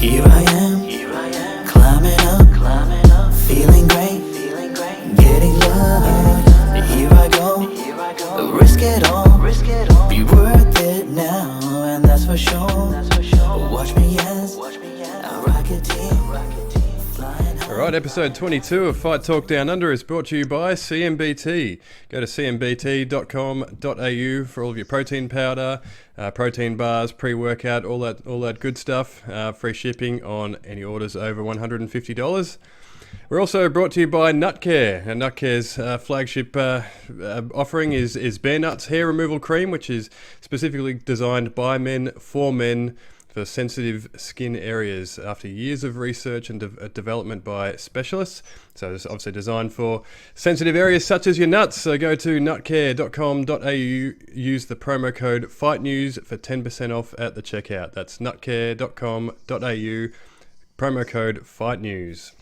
Here I am, climbing up, feeling great, getting love. Here I go, risk it all, be worth it now, and that's for sure. Watch me as a Rocketeer, flying high. Alright, episode 22 of Fight Talk Down Under is brought to you by CMBT. Go to cmbt.com.au for all of your protein powder, protein bars, pre-workout, all that good stuff. Free shipping on any orders over $150. We're also brought to you by Nutcare, and Nutcare's flagship offering is Bare Nuts Hair Removal Cream, which is specifically designed by men for men for sensitive skin areas after years of research and development by specialists. So it's obviously designed for sensitive areas such as your nuts. So go to nutcare.com.au, use the promo code FIGHTNEWS for 10% off at the checkout. That's nutcare.com.au, promo code FIGHTNEWS.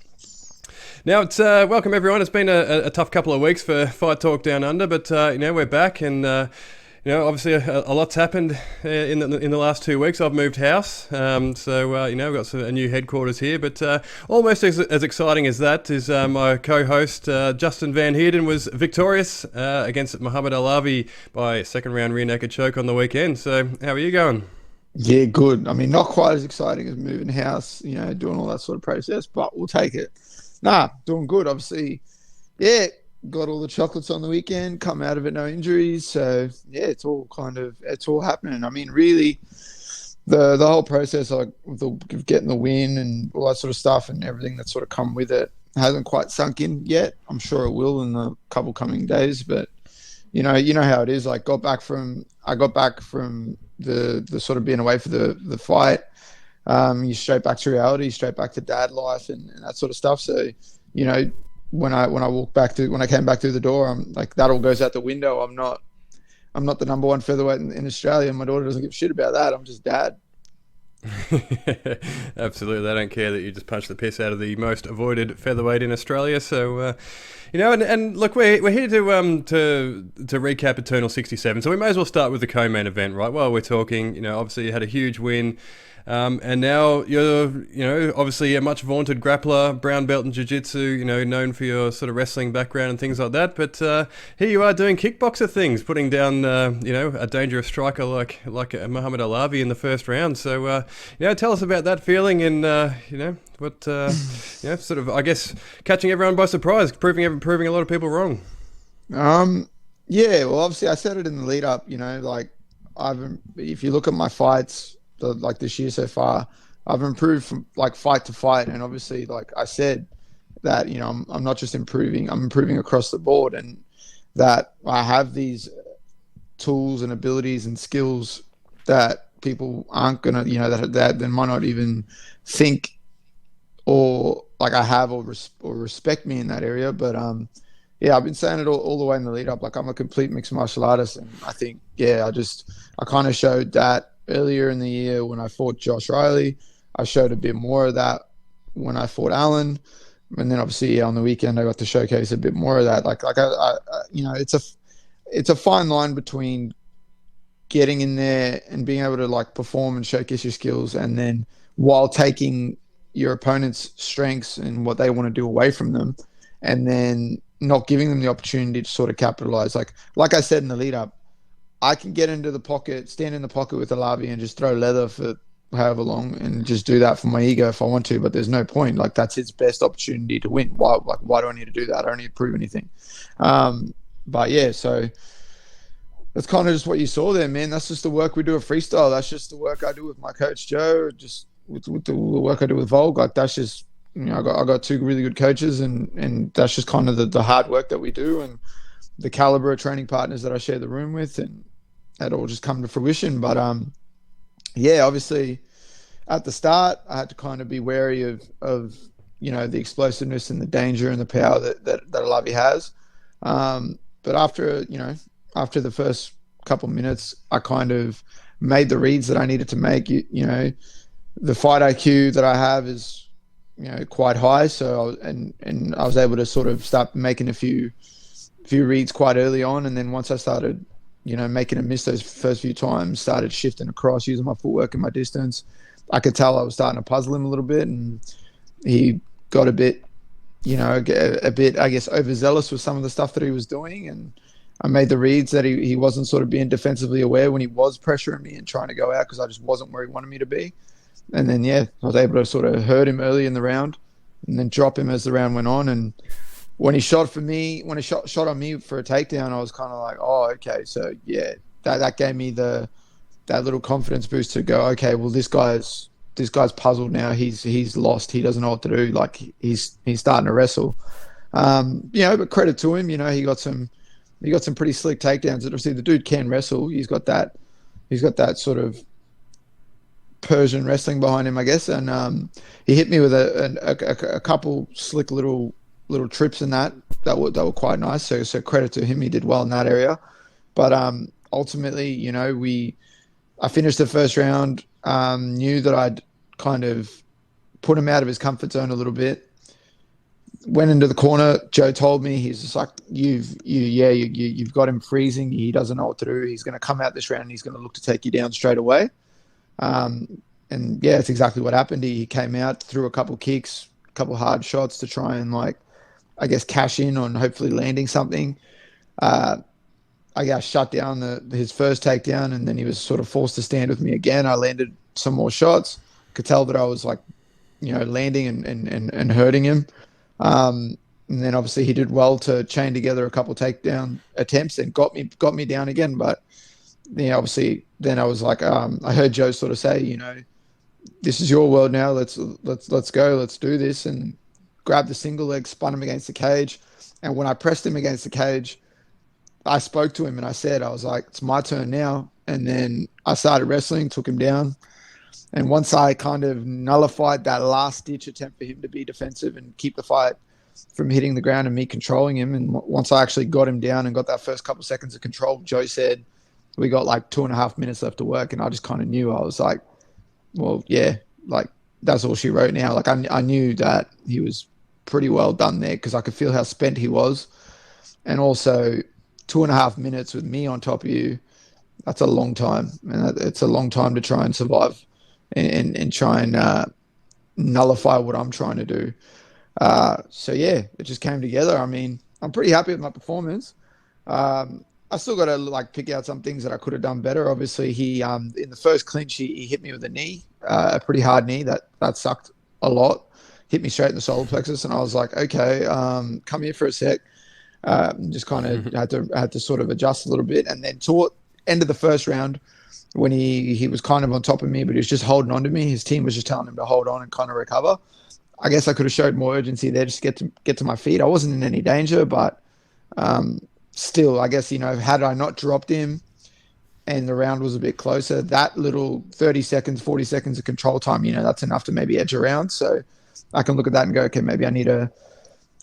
Now, it's welcome everyone. It's been a tough couple of weeks for Fight Talk Down Under, but we're back, and obviously a lot's happened in the last 2 weeks. I've moved house, we've got a new headquarters here. But almost as exciting as that is my co-host Justin Van Heerden was victorious against Mohammad Alavi by a second round rear naked choke on the weekend. So how are you going? Yeah, good. I mean, not quite as exciting as moving house, doing all that sort of process, but we'll take it. Nah, doing good. Obviously, yeah, got all the chocolates on the weekend, come out of it, no injuries. So, yeah, it's all happening. I mean, really, the whole process, like getting the win and all that sort of stuff and everything that's sort of come with it hasn't quite sunk in yet. I'm sure it will in the couple coming days, but you know how it is. Like, I got back from the sort of being away for the fight. You straight back to reality, straight back to dad life and that sort of stuff. So, when I came back through the door, I'm like, that all goes out the window. I'm not the number one featherweight in Australia. My daughter doesn't give a shit about that. I'm just dad. Absolutely. They don't care that you just punched the piss out of the most avoided featherweight in Australia. So, and look, we're here to recap Eternal 67. So we may as well start with the co-main event, right? While we're talking, obviously you had a huge win. And now you're, obviously a much vaunted grappler, brown belt in jiu-jitsu, known for your sort of wrestling background and things like that. But here you are doing kickboxer things, putting down, a dangerous striker like Mohammad Alavi in the first round. So, tell us about that feeling and, what, sort of, I guess, catching everyone by surprise, proving a lot of people wrong. Yeah, well, obviously I said it in the lead up, if you look at my fights, this year so far, I've improved from fight to fight, and obviously I said that I'm not just improving, I'm improving across the board, and that I have these tools and abilities and skills that people aren't gonna that they might not even think or I have or respect me in that area. But yeah, I've been saying it all the way in the lead up, I'm a complete mixed martial artist, and I think I kind of showed that earlier in the year when I fought Josh Riley. I showed a bit more of that when I fought Alan, and then obviously on the weekend I got to showcase a bit more of that. It's a fine line between getting in there and being able to perform and showcase your skills, and then while taking your opponent's strengths and what they want to do away from them, and then not giving them the opportunity to sort of capitalize. Like I said in the lead up, I can get into the pocket, stand in the pocket with Alavi and just throw leather for however long and just do that for my ego if I want to, but there's no point. That's his best opportunity to win. Why do I need to do that? I don't need to prove anything. But yeah, so that's kind of just what you saw there, man. That's just the work we do at Freestyle. That's just the work I do with my coach, Joe, just with the work I do with Volk. That's just, I got two really good coaches, and that's just kind of the hard work that we do and the caliber of training partners that I share the room with, and that all just come to fruition. But yeah, obviously at the start I had to kind of be wary of the explosiveness and the danger and the power that Alavi has. But after the first couple of minutes, I kind of made the reads that I needed to make. The fight IQ that I have is quite high, so I was able to sort of start making a few reads quite early on, and then once I started making a miss those first few times, started shifting across, using my footwork and my distance, I could tell I was starting to puzzle him a little bit, and he got a bit, a bit, I guess, overzealous with some of the stuff that he was doing. And I made the reads that he wasn't sort of being defensively aware when he was pressuring me and trying to go out, because I just wasn't where he wanted me to be. And then, I was able to sort of hurt him early in the round and then drop him as the round went on. And when he shot on me for a takedown, I was kind of like, oh, okay. So, that gave me that little confidence boost to go, okay, well, this guy's puzzled now. He's lost. He doesn't know what to do. Like, he's starting to wrestle. But credit to him. He got some pretty slick takedowns. Obviously, the dude can wrestle. He's got that sort of Persian wrestling behind him, I guess. And he hit me with a couple slick little trips in that were quite nice. So credit to him. He did well in that area. But ultimately, I finished the first round. Knew that I'd kind of put him out of his comfort zone a little bit. Went into the corner. Joe told me, he's just like, you've got him freezing. He doesn't know what to do. He's going to come out this round and he's going to look to take you down straight away. It's exactly what happened. He came out, threw a couple kicks, a couple hard shots to try and, like, I guess, cash in on hopefully landing something. I got shut down his first takedown, and then he was sort of forced to stand with me again. I landed some more shots. Could tell that I was, like, landing and hurting him. And then obviously he did well to chain together a couple takedown attempts and got me down again. But obviously then I was like, I heard Joe sort of say, this is your world now. Let's go. Let's do this. And grabbed the single leg, spun him against the cage. And when I pressed him against the cage, I spoke to him and I was like, it's my turn now. And then I started wrestling, took him down. And once I kind of nullified that last-ditch attempt for him to be defensive and keep the fight from hitting the ground and me controlling him, and once I actually got him down and got that first couple seconds of control, Joe said, we got like 2.5 minutes left to work. And I just kind of knew. I was like, well, yeah, like, that's all she wrote now. Like, I knew that he was pretty well done there because I could feel how spent he was. And also 2.5 minutes with me on top of you, that's a long time. And it's a long time to try and survive and try and nullify what I'm trying to do. It just came together. I mean, I'm pretty happy with my performance. I still got to, like, pick out some things that I could have done better. Obviously, he in the first clinch, he hit me with a knee, a pretty hard knee that sucked a lot. Hit me straight in the solar plexus, and I was like, okay, come here for a sec. Just kind of had to sort of adjust a little bit, and then toward end of the first round, when he was kind of on top of me, but he was just holding on to me. His team was just telling him to hold on and kind of recover. I guess I could have showed more urgency there, just get to my feet. I wasn't in any danger, but still, I guess, had I not dropped him and the round was a bit closer, that little 30 seconds, 40 seconds of control time, that's enough to maybe edge around. So I can look at that and go, okay, maybe I need to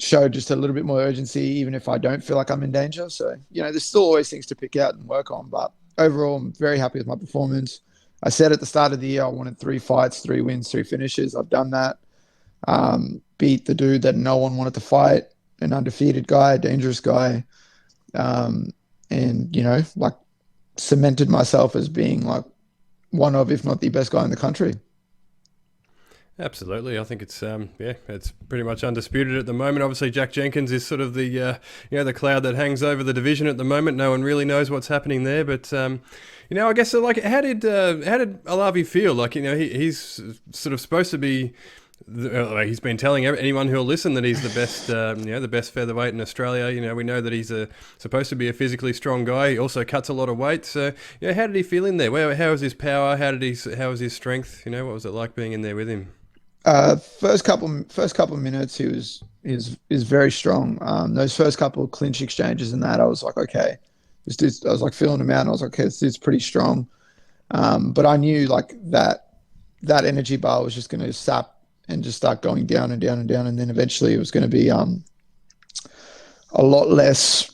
show just a little bit more urgency, even if I don't feel like I'm in danger. So, there's still always things to pick out and work on, but overall, I'm very happy with my performance. I said at the start of the year, I wanted 3 fights, 3 wins, 3 finishes. I've done that. Beat the dude that no one wanted to fight, an undefeated guy, a dangerous guy. Like, cemented myself as being, like, one of, if not the best guy in the country. Absolutely. I think it's it's pretty much undisputed at the moment. Obviously, Jack Jenkins is sort of the the cloud that hangs over the division at the moment. No one really knows what's happening there, but I guess, like, how did Alavi feel? Like, he's sort of supposed to be. He's been telling anyone who'll listen that he's the best, the best featherweight in Australia. We know that he's supposed to be a physically strong guy. He also cuts a lot of weight. So, how did he feel in there? How was his power? How was his strength? What was it like being in there with him? First couple minutes, he was very strong. Those first couple of clinch exchanges and that, I was like, okay, this dude. I was like feeling him out, and I was like, okay, this dude's pretty strong. But I knew, like, that energy bar was just going to sap and just start going down and down and down, and then eventually it was going to be a lot less,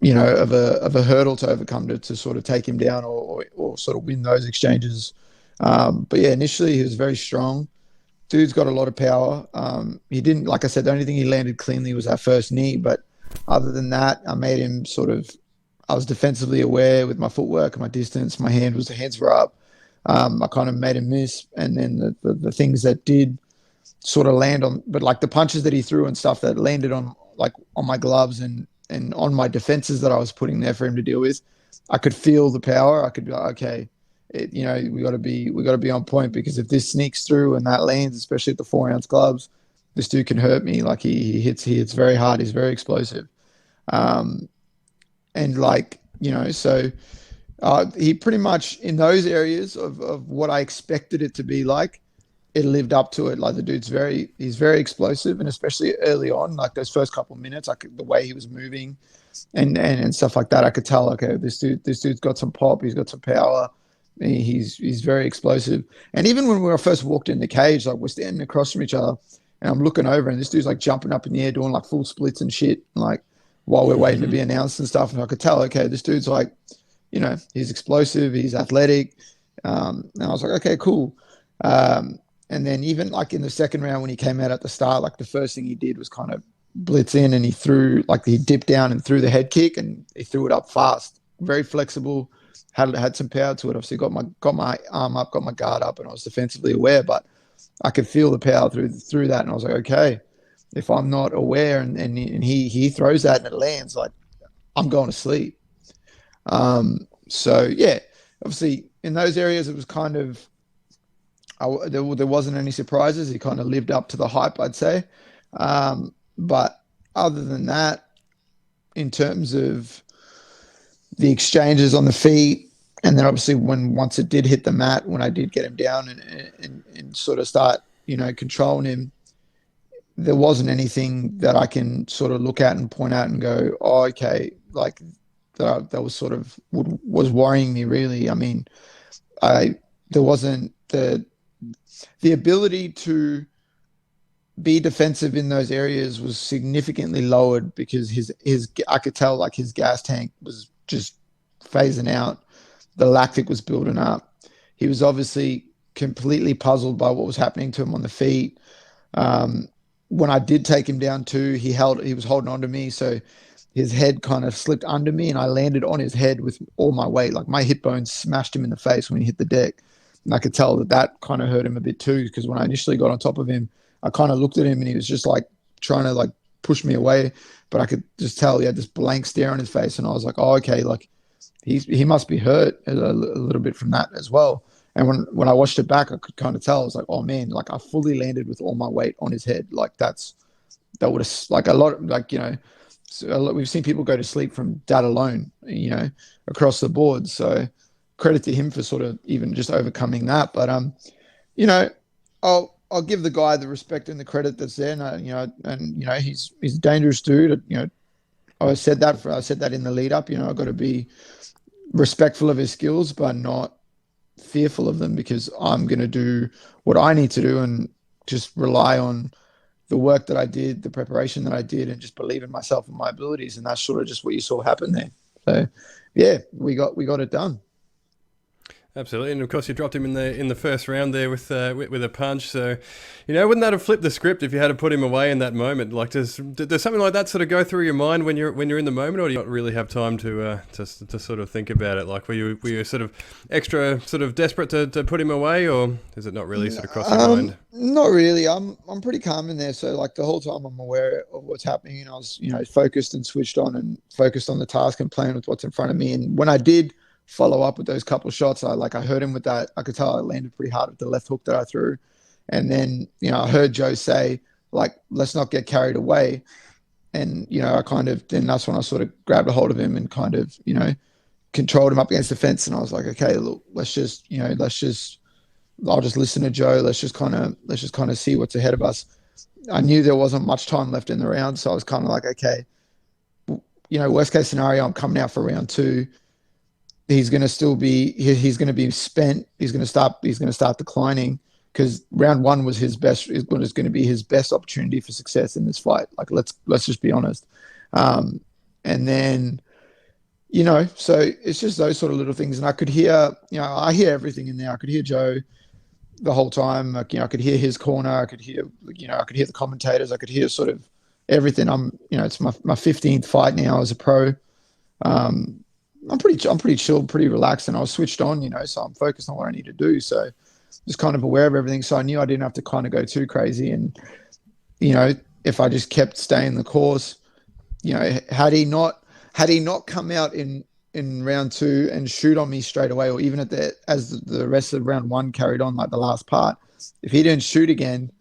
of a hurdle to overcome to sort of take him down or sort of win those exchanges. But yeah, initially he was very strong. Dude's got a lot of power. He didn't, like I said, the only thing he landed cleanly was that first knee. But other than that, I made him I was defensively aware with my footwork and my distance. My hands were up. I kind of made him miss, and then the things that did sort of land on, but like the punches that he threw and stuff that landed on like on my gloves and on my defenses that I was putting there for him to deal with, I could feel the power. I could be like, okay, we got to be on point, because if this sneaks through and that lands, especially at the 4-ounce gloves, this dude can hurt me. Like he hits very hard. He's very explosive. And like, so he pretty much, in those areas of what I expected it to be like, it lived up to it. Like the dude's he's very explosive, and especially early on, like those first couple of minutes, the way he was moving and stuff like that, I could tell, okay, this dude's got some pop, he's got some power, he's very explosive. And even when we first walked in the cage, like we're standing across from each other, and I'm looking over, and this dude's like jumping up in the air, doing like full splits and shit, like while we're waiting to be announced and stuff. And I could tell, okay, this dude's like, he's explosive, he's athletic. And I was like, okay, cool. And then even like in the second round, when he came out at the start, like the first thing he did was kind of blitz in, and he dipped down and threw the head kick, and he threw it up fast, very flexible, had some power to it. Obviously got my arm up, got my guard up, and I was defensively aware, but I could feel the power through that. And I was like, okay, if I'm not aware and he throws that and it lands, like I'm going to sleep. So yeah, obviously in those areas, it was kind of, there wasn't any surprises. He kind of lived up to the hype, I'd say. But other than that, in terms of the exchanges on the feet, and then obviously once it did hit the mat, when I did get him down and sort of start, controlling him, there wasn't anything that I can sort of look at and point out and go, oh, okay, like that was sort of was worrying me, really. I mean, there wasn't the ability to be defensive in those areas was significantly lowered, because I could tell like his gas tank was just phasing out. The lactic was building up. He was obviously completely puzzled by what was happening to him on the feet. When I did take him down too, he was holding on to me, so his head kind of slipped under me, and I landed on his head with all my weight. Like my hip bones smashed him in the face when he hit the deck. And I could tell that kind of hurt him a bit too, because when I initially got on top of him, I kind of looked at him and he was just like trying to like push me away, but I could just tell he had this blank stare on his face. And I was like, oh, okay, like he must be hurt a little bit from that as well. And when I watched it back, I could kind of tell. I was like, oh man, like I fully landed with all my weight on his head. Like that would have, like a lot, like, we've seen people go to sleep from that alone, across the board. So credit to him for sort of even just overcoming that. But I'll give the guy the respect and the credit that's there. And he's a dangerous dude. I said that in the lead up. I've got to be respectful of his skills, but not fearful of them, because I'm going to do what I need to do and just rely on the work that I did, the preparation that I did, and just believe in myself and my abilities. And that's sort of just what you saw happen there. So yeah, we got it done. Absolutely, and of course you dropped him in the first round there with a punch. So, wouldn't that have flipped the script if you had to put him away in that moment? Like, does something like that sort of go through your mind when you're in the moment, or do you not really have time to sort of think about it? Like, were you sort of extra sort of desperate to put him away, or is it not really sort of cross your mind? Not really. I'm pretty calm in there. So like the whole time I'm aware of what's happening, and I was focused and switched on and focused on the task and playing with what's in front of me. And when I did follow up with those couple of shots, I heard him with that. I could tell I landed pretty hard with the left hook that I threw. And then, I heard Joe say, like, let's not get carried away. And, then that's when I sort of grabbed a hold of him and kind of, controlled him up against the fence. And I was like, okay, look, I'll just listen to Joe. Let's just kind of see what's ahead of us. I knew there wasn't much time left in the round. So I was kind of like, okay, worst case scenario, I'm coming out for round 2. He's going to be spent. He's going to start declining, because round 1 was his best. Is going to be his best opportunity for success in this fight. Like, let's just be honest. And then, so it's just those sort of little things. And I could hear, I hear everything in there. I could hear Joe the whole time. Like, I could hear his corner. I could hear, the commentators. I could hear sort of everything. It's my 15th fight now as a pro. I'm pretty chill, pretty relaxed, and I was switched on, you know, so I'm focused on what I need to do. So just kind of aware of everything. So I knew I didn't have to kind of go too crazy. And, you know, if I just kept staying the course, you know, had he not come out in round 2 and shoot on me straight away, or even as the rest of round 1 carried on, like the last part, if he didn't shoot again,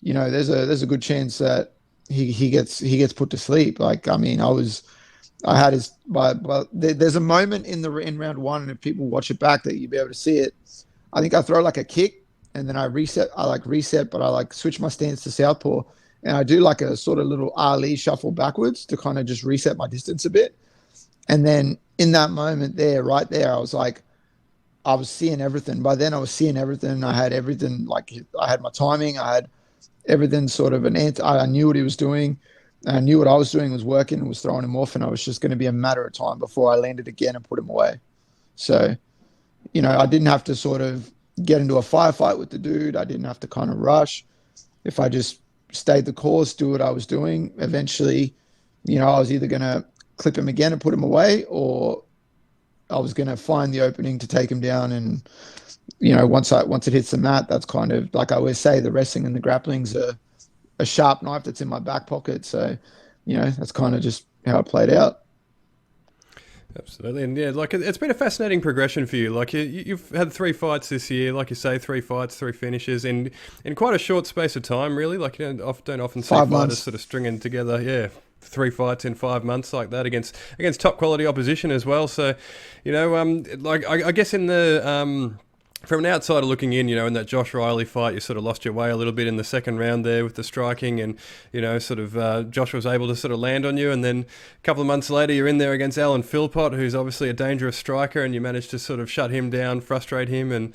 you know, there's a good chance that he gets put to sleep. Like, I mean, there's a moment in round 1, and if people watch it back, that you'll be able to see it. I think I throw like a kick, and then I reset, but I like switch my stance to southpaw, and I do like a sort of little Ali shuffle backwards to kind of just reset my distance a bit. And then in that moment right there, I was like, I was seeing everything. By then I was seeing everything. I had everything, like I had my timing, I had everything sort of I knew what he was doing. I knew what I was doing was working and was throwing him off, and I was just going to be a matter of time before I landed again and put him away. So, you know, I didn't have to sort of get into a firefight with the dude. I didn't have to kind of rush. If I just stayed the course, do what I was doing, eventually, you know, I was either going to clip him again and put him away, or I was going to find the opening to take him down. And, you know, once it hits the mat, that's kind of, like I always say, the wrestling and the grappling's a sharp knife that's in my back pocket. So, you know, that's kind of just how it played out. Absolutely. And yeah, like it's been a fascinating progression for you. Like you've had 3 fights this year, like you say, 3 fights, 3 finishes in quite a short space of time, really. Like you don't often see 5 fighters months. sort of stringing together, 3 fights in 5 months like that against top quality opposition as well. So, you know, like I guess in the from an outsider looking in, you know, in that Josh Riley fight, you sort of lost your way a little bit in the second round there with the striking, and, you know, sort of Josh was able to sort of land on you, and then a couple of months later you're in there against Alan Philpott, who's obviously a dangerous striker, and you managed to sort of shut him down, frustrate him, and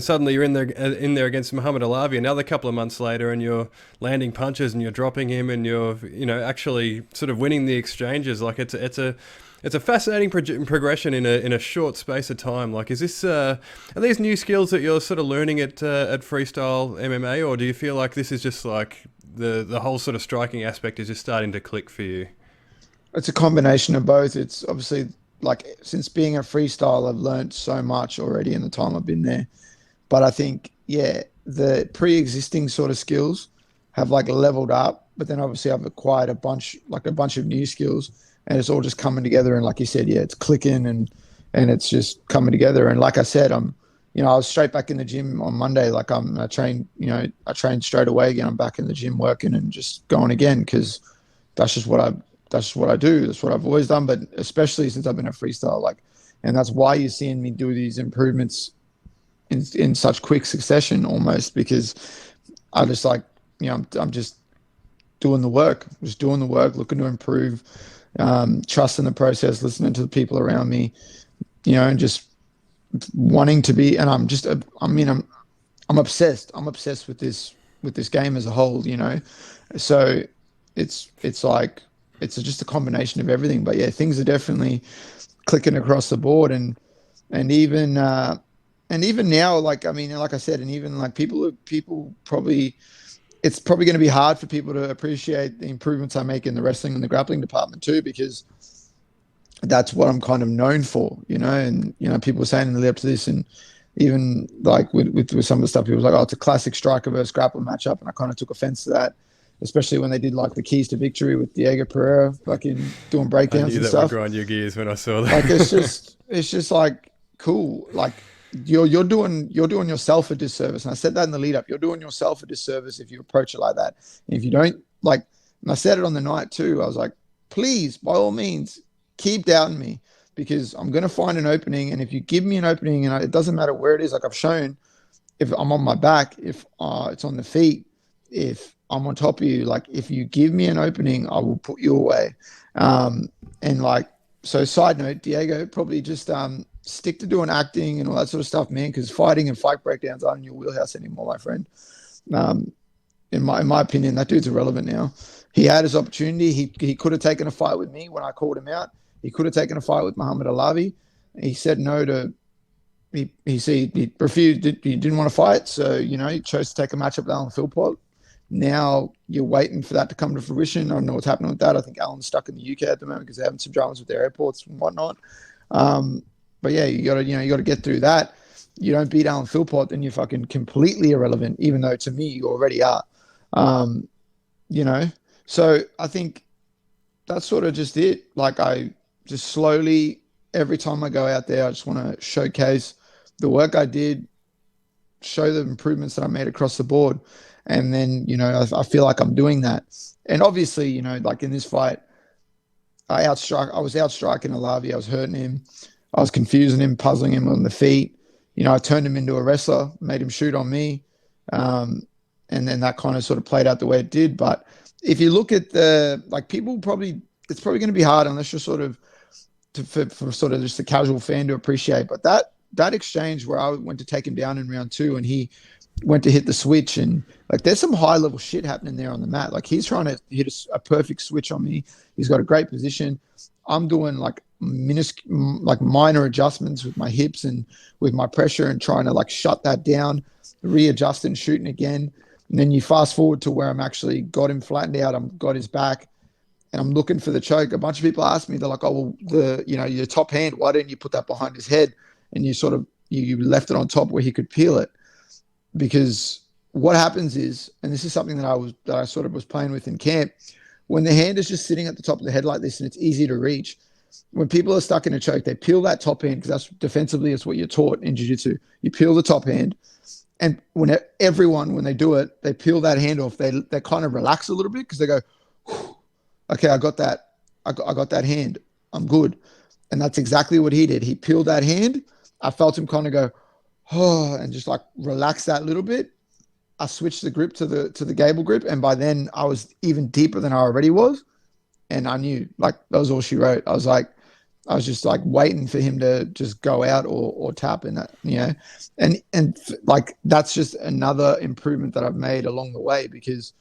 suddenly you're in there against Mohammad Alavi another couple of months later, and you're landing punches and you're dropping him, and you're, you know, actually sort of winning the exchanges. Like it's a fascinating progression in a short space of time. Like, is this are these new skills that you're sort of learning at Freestyle MMA, or do you feel like this is just like the whole sort of striking aspect is just starting to click for you? It's a combination of both. It's obviously, like, since being a freestyle, I've learned so much already in the time I've been there. But I think, yeah, the pre-existing sort of skills have like leveled up, but then obviously I've acquired a bunch of new skills, and it's all just coming together. And like you said, yeah, it's clicking and it's just coming together. And like I said, I was straight back in the gym on Monday. Like I trained straight away again. I'm back in the gym working and just going again, because that's just what I do. That's what I've always done, but especially since I've been a freestyle, like, and that's why you're seeing me do these improvements in such quick succession almost, because I just, like, you know, I'm just doing the work, looking to improve, trusting the process, listening to the people around me, you know, and just wanting to be, and I'm obsessed. I'm obsessed with this game as a whole, you know. So it's like, it's just a combination of everything. But yeah, things are definitely clicking across the board, and even now, like, I mean, like I said, and even like people probably, it's probably going to be hard for people to appreciate the improvements I make in the wrestling and the grappling department too, because that's what I'm kind of known for, you know. And, you know, people were saying in the lead up to this, and even like with some of the stuff, people were like, oh, it's a classic striker versus grappler matchup. And I kind of took offense to that, especially when they did like the keys to victory with Diego Pereira fucking doing breakdowns and stuff. I knew that would grind your gears when I saw that. Like, it's just like, cool. Like, you're doing yourself a disservice. And I said that in the lead up. You're doing yourself a disservice if you approach it like that. And if you don't, like, and I said it on the night too, I was like, please, by all means, keep doubting me, because I'm going to find an opening. And if you give me an opening, and it doesn't matter where it is, like I've shown, if I'm on my back, if it's on the feet, if I'm on top of you, like, if you give me an opening, I will put you away. And like, so side note, Diego, probably just stick to doing acting and all that sort of stuff, man, because fighting and fight breakdowns aren't in your wheelhouse anymore, my friend. In my opinion, that dude's irrelevant now. He had his opportunity. He could have taken a fight with me when I called him out. He could have taken a fight with Mohammad Alavi. He said no to. He refused. He didn't want to fight, so, you know, he chose to take a matchup with Alan Philpott. Now you're waiting for that to come to fruition. I don't know what's happening with that. I think Alan's stuck in the UK at the moment because they're having some dramas with their airports and whatnot. But yeah, you gotta get through that. You don't beat Alan Philpott, then you're fucking completely irrelevant, even though to me you already are. You know, so I think that's sort of just it. Like I just slowly, every time I go out there, I just want to showcase the work I did, show the improvements that I made across the board. And then, I feel like I'm doing that. And obviously, like in this fight, I was outstriking Alavi. I was hurting him. I was confusing him, puzzling him on the feet. I turned him into a wrestler, made him shoot on me. And then that kind of sort of played out the way it did. But if you look at it's probably going to be hard unless you're sort of, for sort of just a casual fan to appreciate. But that exchange where I went to take him down in round 2 and he went to hit the switch, and like there's some high level shit happening there on the mat. Like he's trying to hit a perfect switch on me. He's got a great position. I'm doing like minor adjustments with my hips and with my pressure and trying to like shut that down, readjust and shooting again. And then you fast forward to where I'm actually got him flattened out. I'm got his back and I'm looking for the choke. A bunch of people ask me, they're like, oh, well, your top hand, why didn't you put that behind his head? And you sort of, you left it on top where he could peel it. Because what happens is, and this is something that I sort of was playing with in camp, when the hand is just sitting at the top of the head like this and it's easy to reach, when people are stuck in a choke, they peel that top hand, because that's defensively, it's what you're taught in jiu-jitsu. You peel the top hand, and when they do it, they peel that hand off. They kind of relax a little bit because they go, okay, I got that. I got that hand. I'm good. And that's exactly what he did. He peeled that hand. I felt him kind of go, oh, and just like relax that little bit. I switched the grip to the gable grip, and by then I was even deeper than I already was. And I knew, like, that was all she wrote. I was just like waiting for him to just go out or tap in that, and like that's just another improvement that I've made along the way, because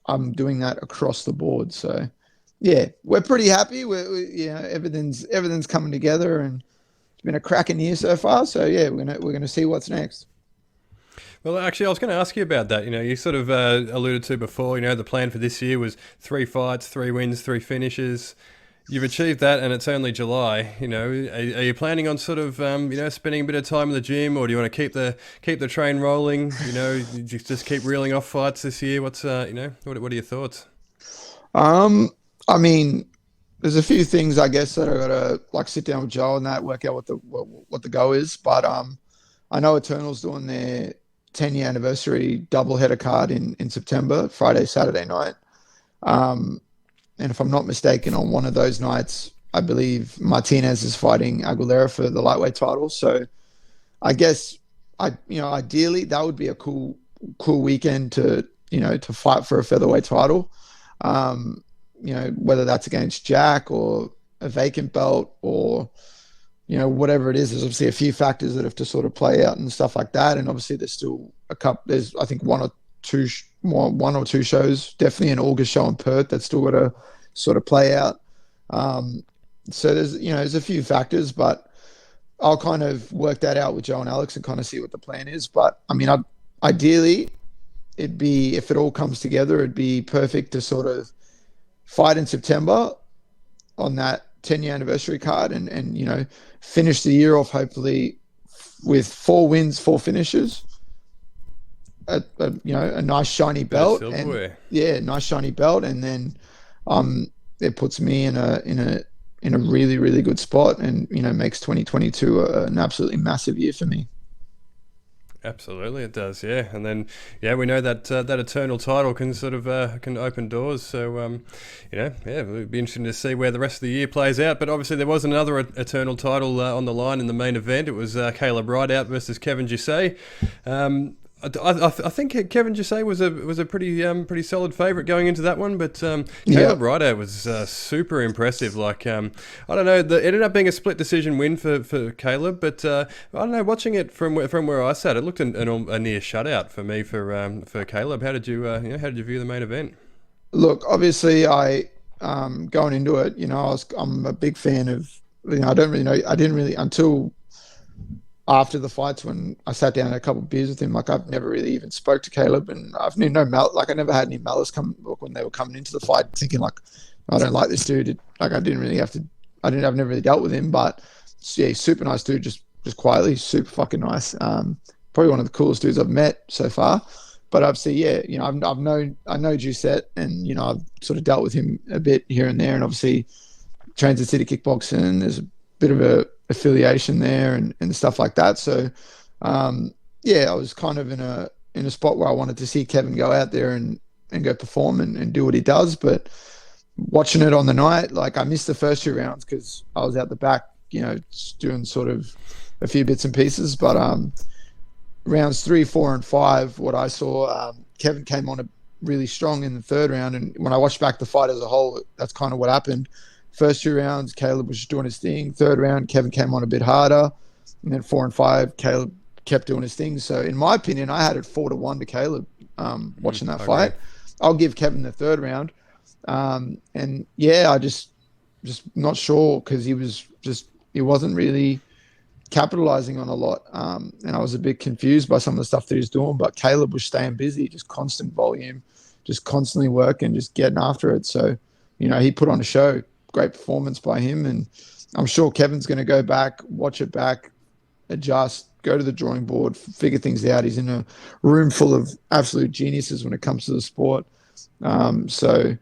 I'm doing that across the board. So yeah, we're pretty happy. Everything's coming together, and it's been a cracking year so far. So yeah, we're gonna see what's next. Well, actually, I was going to ask you about that. You sort of alluded to before, the plan for this year was 3 fights, 3 wins, 3 finishes. You've achieved that, and it's only July. Are you planning on sort of, spending a bit of time in the gym, or do you want to keep the train rolling? Just keep reeling off fights this year. What's, what are your thoughts? I mean, there's a few things, I guess, that I got to like sit down with Joe and that, work out what the go is. But I know Eternal's doing their 10-year anniversary doubleheader card in September, Friday, Saturday night. And if I'm not mistaken, on one of those nights, I believe Martinez is fighting Aguilera for the lightweight title. So I guess ideally that would be a cool weekend to fight for a featherweight title. Whether that's against Jack or a vacant belt or whatever it is. There's obviously a few factors that have to sort of play out and stuff like that. And obviously there's still there's I think one or two shows, definitely an August show in Perth that's still got to sort of play out. So there's a few factors, but I'll kind of work that out with Joe and Alex and kind of see what the plan is. But I mean, ideally it'd be, if it all comes together, it'd be perfect to sort of fight in September on that 10-year anniversary card and finish the year off hopefully with 4 wins, 4 finishes, a nice shiny belt, nice shiny belt, and then it puts me in a really, really good spot, and makes 2022 an absolutely massive year for me. Absolutely, it does, yeah. And then, we know that that Eternal title can sort of can open doors. So, it would be interesting to see where the rest of the year plays out. But obviously, there was another Eternal title on the line in the main event. It was Caleb Rideout versus Kevin Gisay. I think Kevin Gisay was a pretty solid favourite going into that one, but Caleb Rideout was super impressive. Like I don't know, it ended up being a split decision win for Caleb, but I don't know. Watching it from where I sat, it looked a near shutout for me for Caleb. How did you view the main event? Look, obviously, I going into it, I'm a big fan of. I don't really know. I didn't really until after the fights when I sat down and had a couple of beers with him. Like I've never really even spoke to Caleb, and I've I never had any malice when they were coming into the fight, thinking like I don't like this dude. Like I've never really dealt with him, but yeah, super nice dude. Just quietly, super fucking nice. Probably one of the coolest dudes I've met so far. But obviously, yeah, you know, I know Giuseppe, and you know, I've sort of dealt with him a bit here and there, and obviously, Transit City Kickboxing, there's a bit of a affiliation there and stuff like that. So, yeah, I was kind of in a spot where I wanted to see Kevin go out there and go perform and do what he does. But watching it on the night, like I missed the first 2 rounds because I was out the back, you know, doing sort of a few bits and pieces. But rounds 3, 4, and 5, what I saw, Kevin came on really strong in the 3rd round. And when I watched back the fight as a whole, that's kind of what happened. First 2 rounds, Caleb was just doing his thing. 3rd round, Kevin came on a bit harder. And then 4 and 5, Caleb kept doing his thing. So in my opinion, I had it 4-1 to Caleb watching that fight. I'll give Kevin the 3rd round. And yeah, I just not sure because he wasn't really capitalizing on a lot. And I was a bit confused by some of the stuff that he was doing, but Caleb was staying busy, just constant volume, just constantly working, just getting after it. So, you know, he put on a show, great performance by him. And I'm sure Kevin's going to go back, watch it back, adjust, go to the drawing board, figure things out. He's in a room full of absolute geniuses when it comes to the sport. So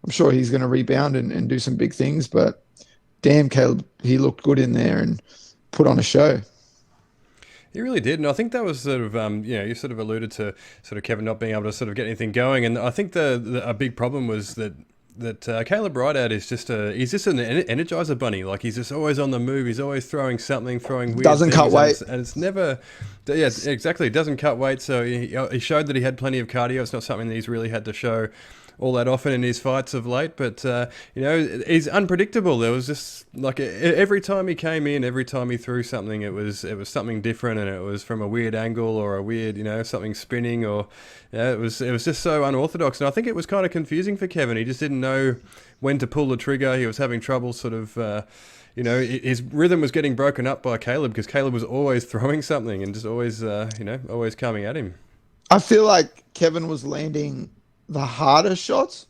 I'm sure he's going to rebound and do some big things, but damn, Caleb, he looked good in there and put on a show. He really did, and I think that was sort of, you know, you sort of alluded to sort of Kevin not being able to sort of get anything going, and I think a big problem was that Caleb Rideout is he's just an energizer bunny. Like he's just always on the move. He's always throwing something, throwing weird doesn't things, cut weight, and it's never, yeah, exactly. It doesn't cut weight. So he showed that he had plenty of cardio. It's not something that he's really had to show all that often in his fights of late, but you know, he's unpredictable. There was just like every time he came in, every time he threw something, it was something different, and it was from a weird angle or a weird, you know, something spinning, or it was just so unorthodox. And I think it was kind of confusing for Kevin. He just didn't know when to pull the trigger. He was having trouble sort of. You know, his rhythm was getting broken up by Caleb because Caleb was always throwing something and just always, you know, always coming at him. I feel like Kevin was landing the harder shots,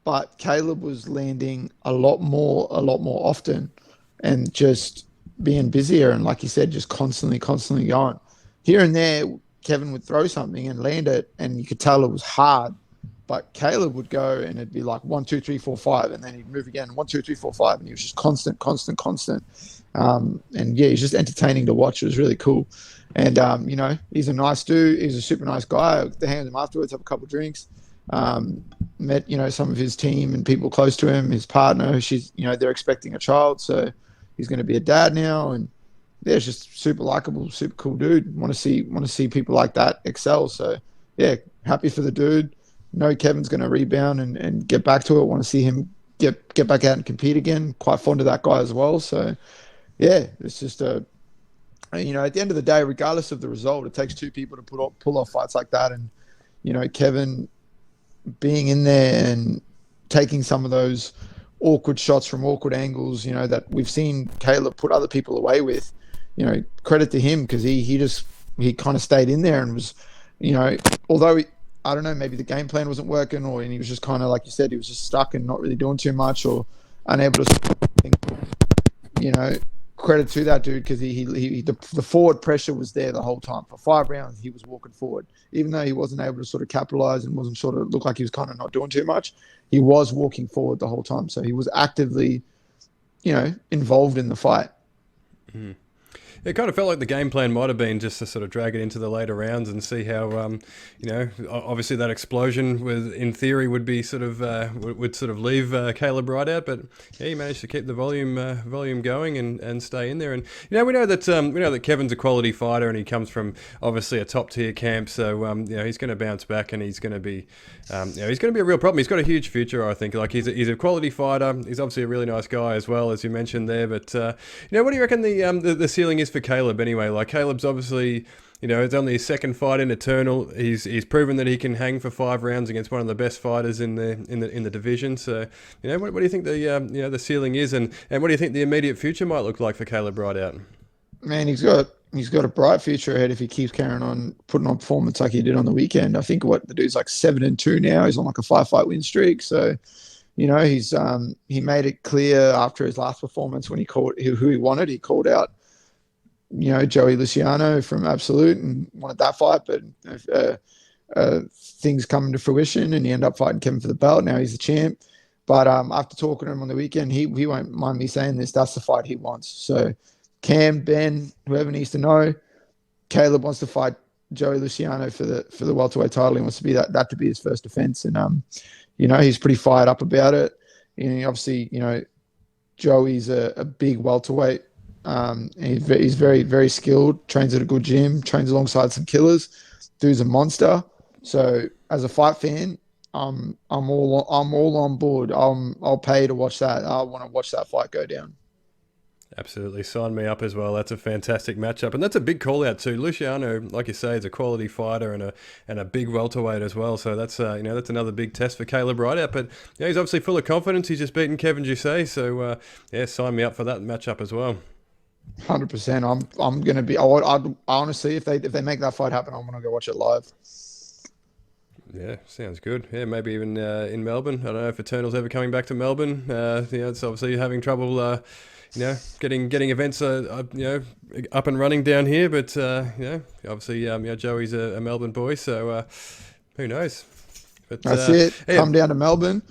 but Caleb was landing a lot more often and just being busier. And like you said, just constantly going. Here and there, Kevin would throw something and land it, and you could tell it was hard. But Caleb would go and it'd be like 1, 2, 3, 4, 5, and then he'd move again 1, 2, 3, 4, 5, and he was just constant. And yeah, he's just entertaining to watch. It was really cool. And you know, he's a nice dude. He's a super nice guy. I hang with him afterwards, have a couple of drinks. Met, you know, some of his team and people close to him. His partner, she's, you know, they're expecting a child, so he's going to be a dad now. And yeah, it's just super likable, super cool dude. Want to see people like that excel. So yeah, happy for the dude. Know Kevin's going to rebound and get back to it. Want to see him get back out and compete again. Quite fond of that guy as well. So yeah, it's just you know, at the end of the day, regardless of the result, it takes 2 people to pull off fights like that. And you know, Kevin being in there and taking some of those awkward shots from awkward angles, you know, that we've seen Caleb put other people away with, you know, credit to him because he kind of stayed in there and was, you know, although I don't know, maybe the game plan wasn't working, or and he was just kind of, like you said, he was just stuck and not really doing too much or unable to, you know, credit to that dude because the forward pressure was there the whole time. For 5 rounds, he was walking forward. Even though he wasn't able to sort of capitalize and wasn't sort of look like he was kind of not doing too much, he was walking forward the whole time. So he was actively, you know, involved in the fight. Mm. It kind of felt like the game plan might have been just to sort of drag it into the later rounds and see how, you know, obviously that explosion in theory would be sort of would sort of leave Caleb Rideout, but yeah, he managed to keep the volume going and stay in there. And you know, we know that Kevin's a quality fighter and he comes from obviously a top tier camp, so you know, he's going to bounce back and he's going to be, you know, he's going to be a real problem. He's got a huge future, I think. Like he's a quality fighter. He's obviously a really nice guy as well, as you mentioned there. But you know, what do you reckon the ceiling is for Caleb anyway? Like Caleb's obviously, you know, it's only his 2nd fight in Eternal. He's proven that he can hang for 5 rounds against one of the best fighters in the division. So, you know, what do you think the ceiling is, and what do you think the immediate future might look like for Caleb Rideout? Man, he's got a bright future ahead if he keeps carrying on putting on performance like he did on the weekend. I think the dude's like 7-2 now. He's on like a 5-fight win streak. So, he made it clear after his last performance when he called who he wanted. He called out, Joey Luciano from Absolute and wanted that fight, but things come to fruition and he ended up fighting Kevin for the belt. Now he's the champ. But after talking to him on the weekend, he won't mind me saying this. That's the fight he wants. So Cam, Ben, whoever needs to know, Caleb wants to fight Joey Luciano for the welterweight title. He wants to be that to be his first defense, and he's pretty fired up about it. Obviously, Joey's a big welterweight. He's very, very skilled. Trains at a good gym. Trains alongside some killers. Dude's a monster. So as a fight fan, I'm all on board. I'll pay to watch that. I want to watch that fight go down. Absolutely, sign me up as well. That's a fantastic matchup, and that's a big call out too. Luciano, like you say, is a quality fighter and a big welterweight as well. So that's that's another big test for Caleb right out. But he's obviously full of confidence. He's just beaten Kevin Jusset, so sign me up for that matchup as well. 100%. I'm gonna be. I honestly, if they make that fight happen, I'm gonna go watch it live. Yeah, sounds good. Yeah, maybe even in Melbourne. I don't know if Eternal's ever coming back to Melbourne. It's obviously having trouble. Getting events, up and running down here. But obviously, Joey's a Melbourne boy, so who knows? But that's it. Yeah. Come down to Melbourne,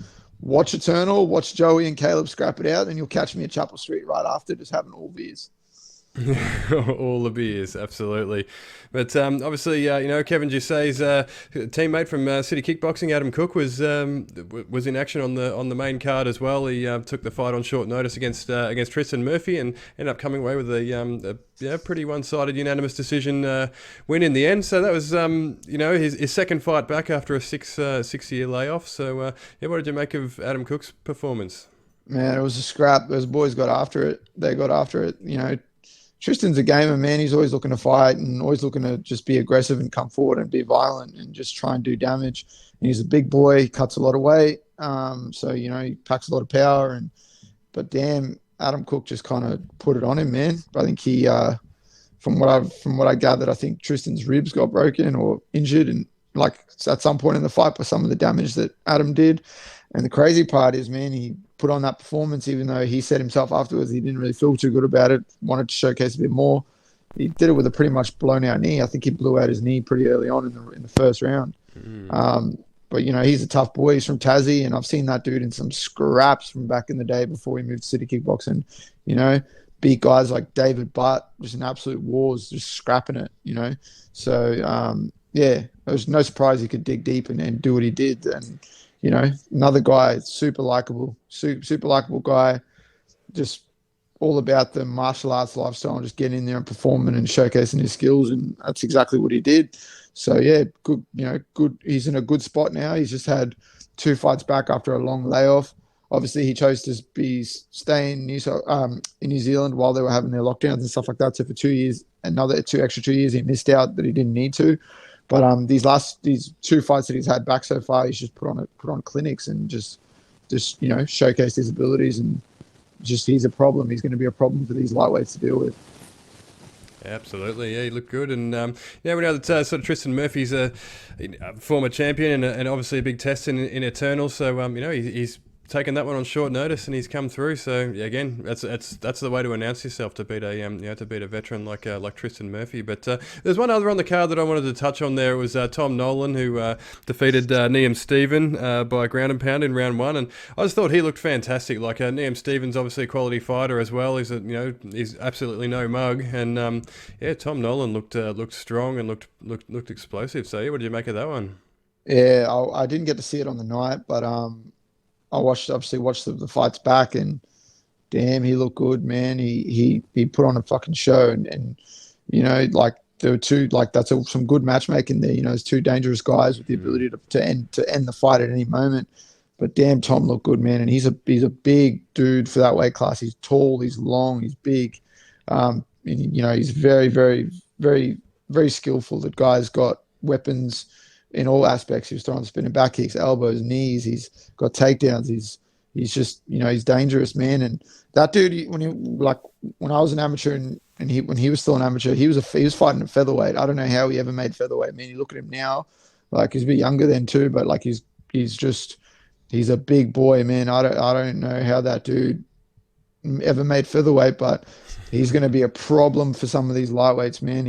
watch Eternal, watch Joey and Caleb scrap it out, and you'll catch me at Chapel Street right after, just having all beers. All the beers, absolutely. But obviously, Kevin Jusset's teammate from City Kickboxing, Adam Cook, was in action on the main card as well. He took the fight on short notice against Tristan Murphy and ended up coming away with a pretty one-sided unanimous decision win in the end. So that was his second fight back after a six-year layoff. So what did you make of Adam Cook's performance? Man, it was a scrap. Those boys got after it. They got after it. Tristan's a gamer, man. He's always looking to fight and always looking to just be aggressive and come forward and be violent and just try and do damage. And he's a big boy, cuts a lot of weight. So he packs a lot of power. But damn, Adam Cook just kind of put it on him, man. I think he, from what I gathered, I think Tristan's ribs got broken or injured, and at some point in the fight by some of the damage that Adam did. And the crazy part is, man, he put on that performance, even though he said himself afterwards he didn't really feel too good about it, wanted to showcase a bit more. He did it with a pretty much blown out knee. I think he blew out his knee pretty early on in the first round. But he's a tough boy. He's from Tassie, and I've seen that dude in some scraps from back in the day before he moved to City Kickboxing. Beat guys like David Butt, just in absolute wars, just scrapping it. So it was no surprise he could dig deep and do what he did. And another guy, super likable guy, just all about the martial arts lifestyle and just getting in there and performing and showcasing his skills. And that's exactly what he did. So yeah, good, good. He's in a good spot now. He's just had 2 fights back after a long layoff. Obviously he chose to stay in New Zealand while they were having their lockdowns and stuff like that. So for 2 years, another 2 extra 2 years, he missed out that he didn't need to. But these 2 fights that he's had back so far, he's just put on clinics and just showcased his abilities, and just he's a problem. He's going to be a problem for these lightweights to deal with. Absolutely, yeah, he looked good, and we know that sort of Tristan Murphy's a former champion and obviously a big test in Eternal. So he's taken that one on short notice and he's come through. So yeah, again, that's the way to announce yourself, to beat a veteran like Tristan Murphy. But there's one other on the card that I wanted to touch on there. It was Tom Nolan, who defeated Liam Stephen by ground and pound in round 1, and I just thought he looked fantastic. Liam Stephen's obviously a quality fighter as well. He's absolutely no mug, and Tom Nolan looked strong and looked explosive. So what did you make of that one? Yeah, I didn't get to see it on the night, but I watched the fights back, and damn, he looked good, man. He put on a fucking show, and there were two, that's some good matchmaking there. There's 2 dangerous guys with the ability to end the fight at any moment. But damn, Tom looked good, man, and he's a big dude for that weight class. He's tall, he's long, he's big, and he's very, very, very, very skillful. The guy's got weapons in all aspects. He was throwing spinning back kicks, elbows, knees. He's got takedowns. He's just, he's dangerous, man. And that dude, when I was an amateur and when he was still an amateur, he was fighting at featherweight. I don't know how he ever made featherweight. I mean, you look at him now, he's a bit younger then too, but he's just He's a big boy, man. I don't know how that dude ever made featherweight, but he's going to be a problem for some of these lightweights, man.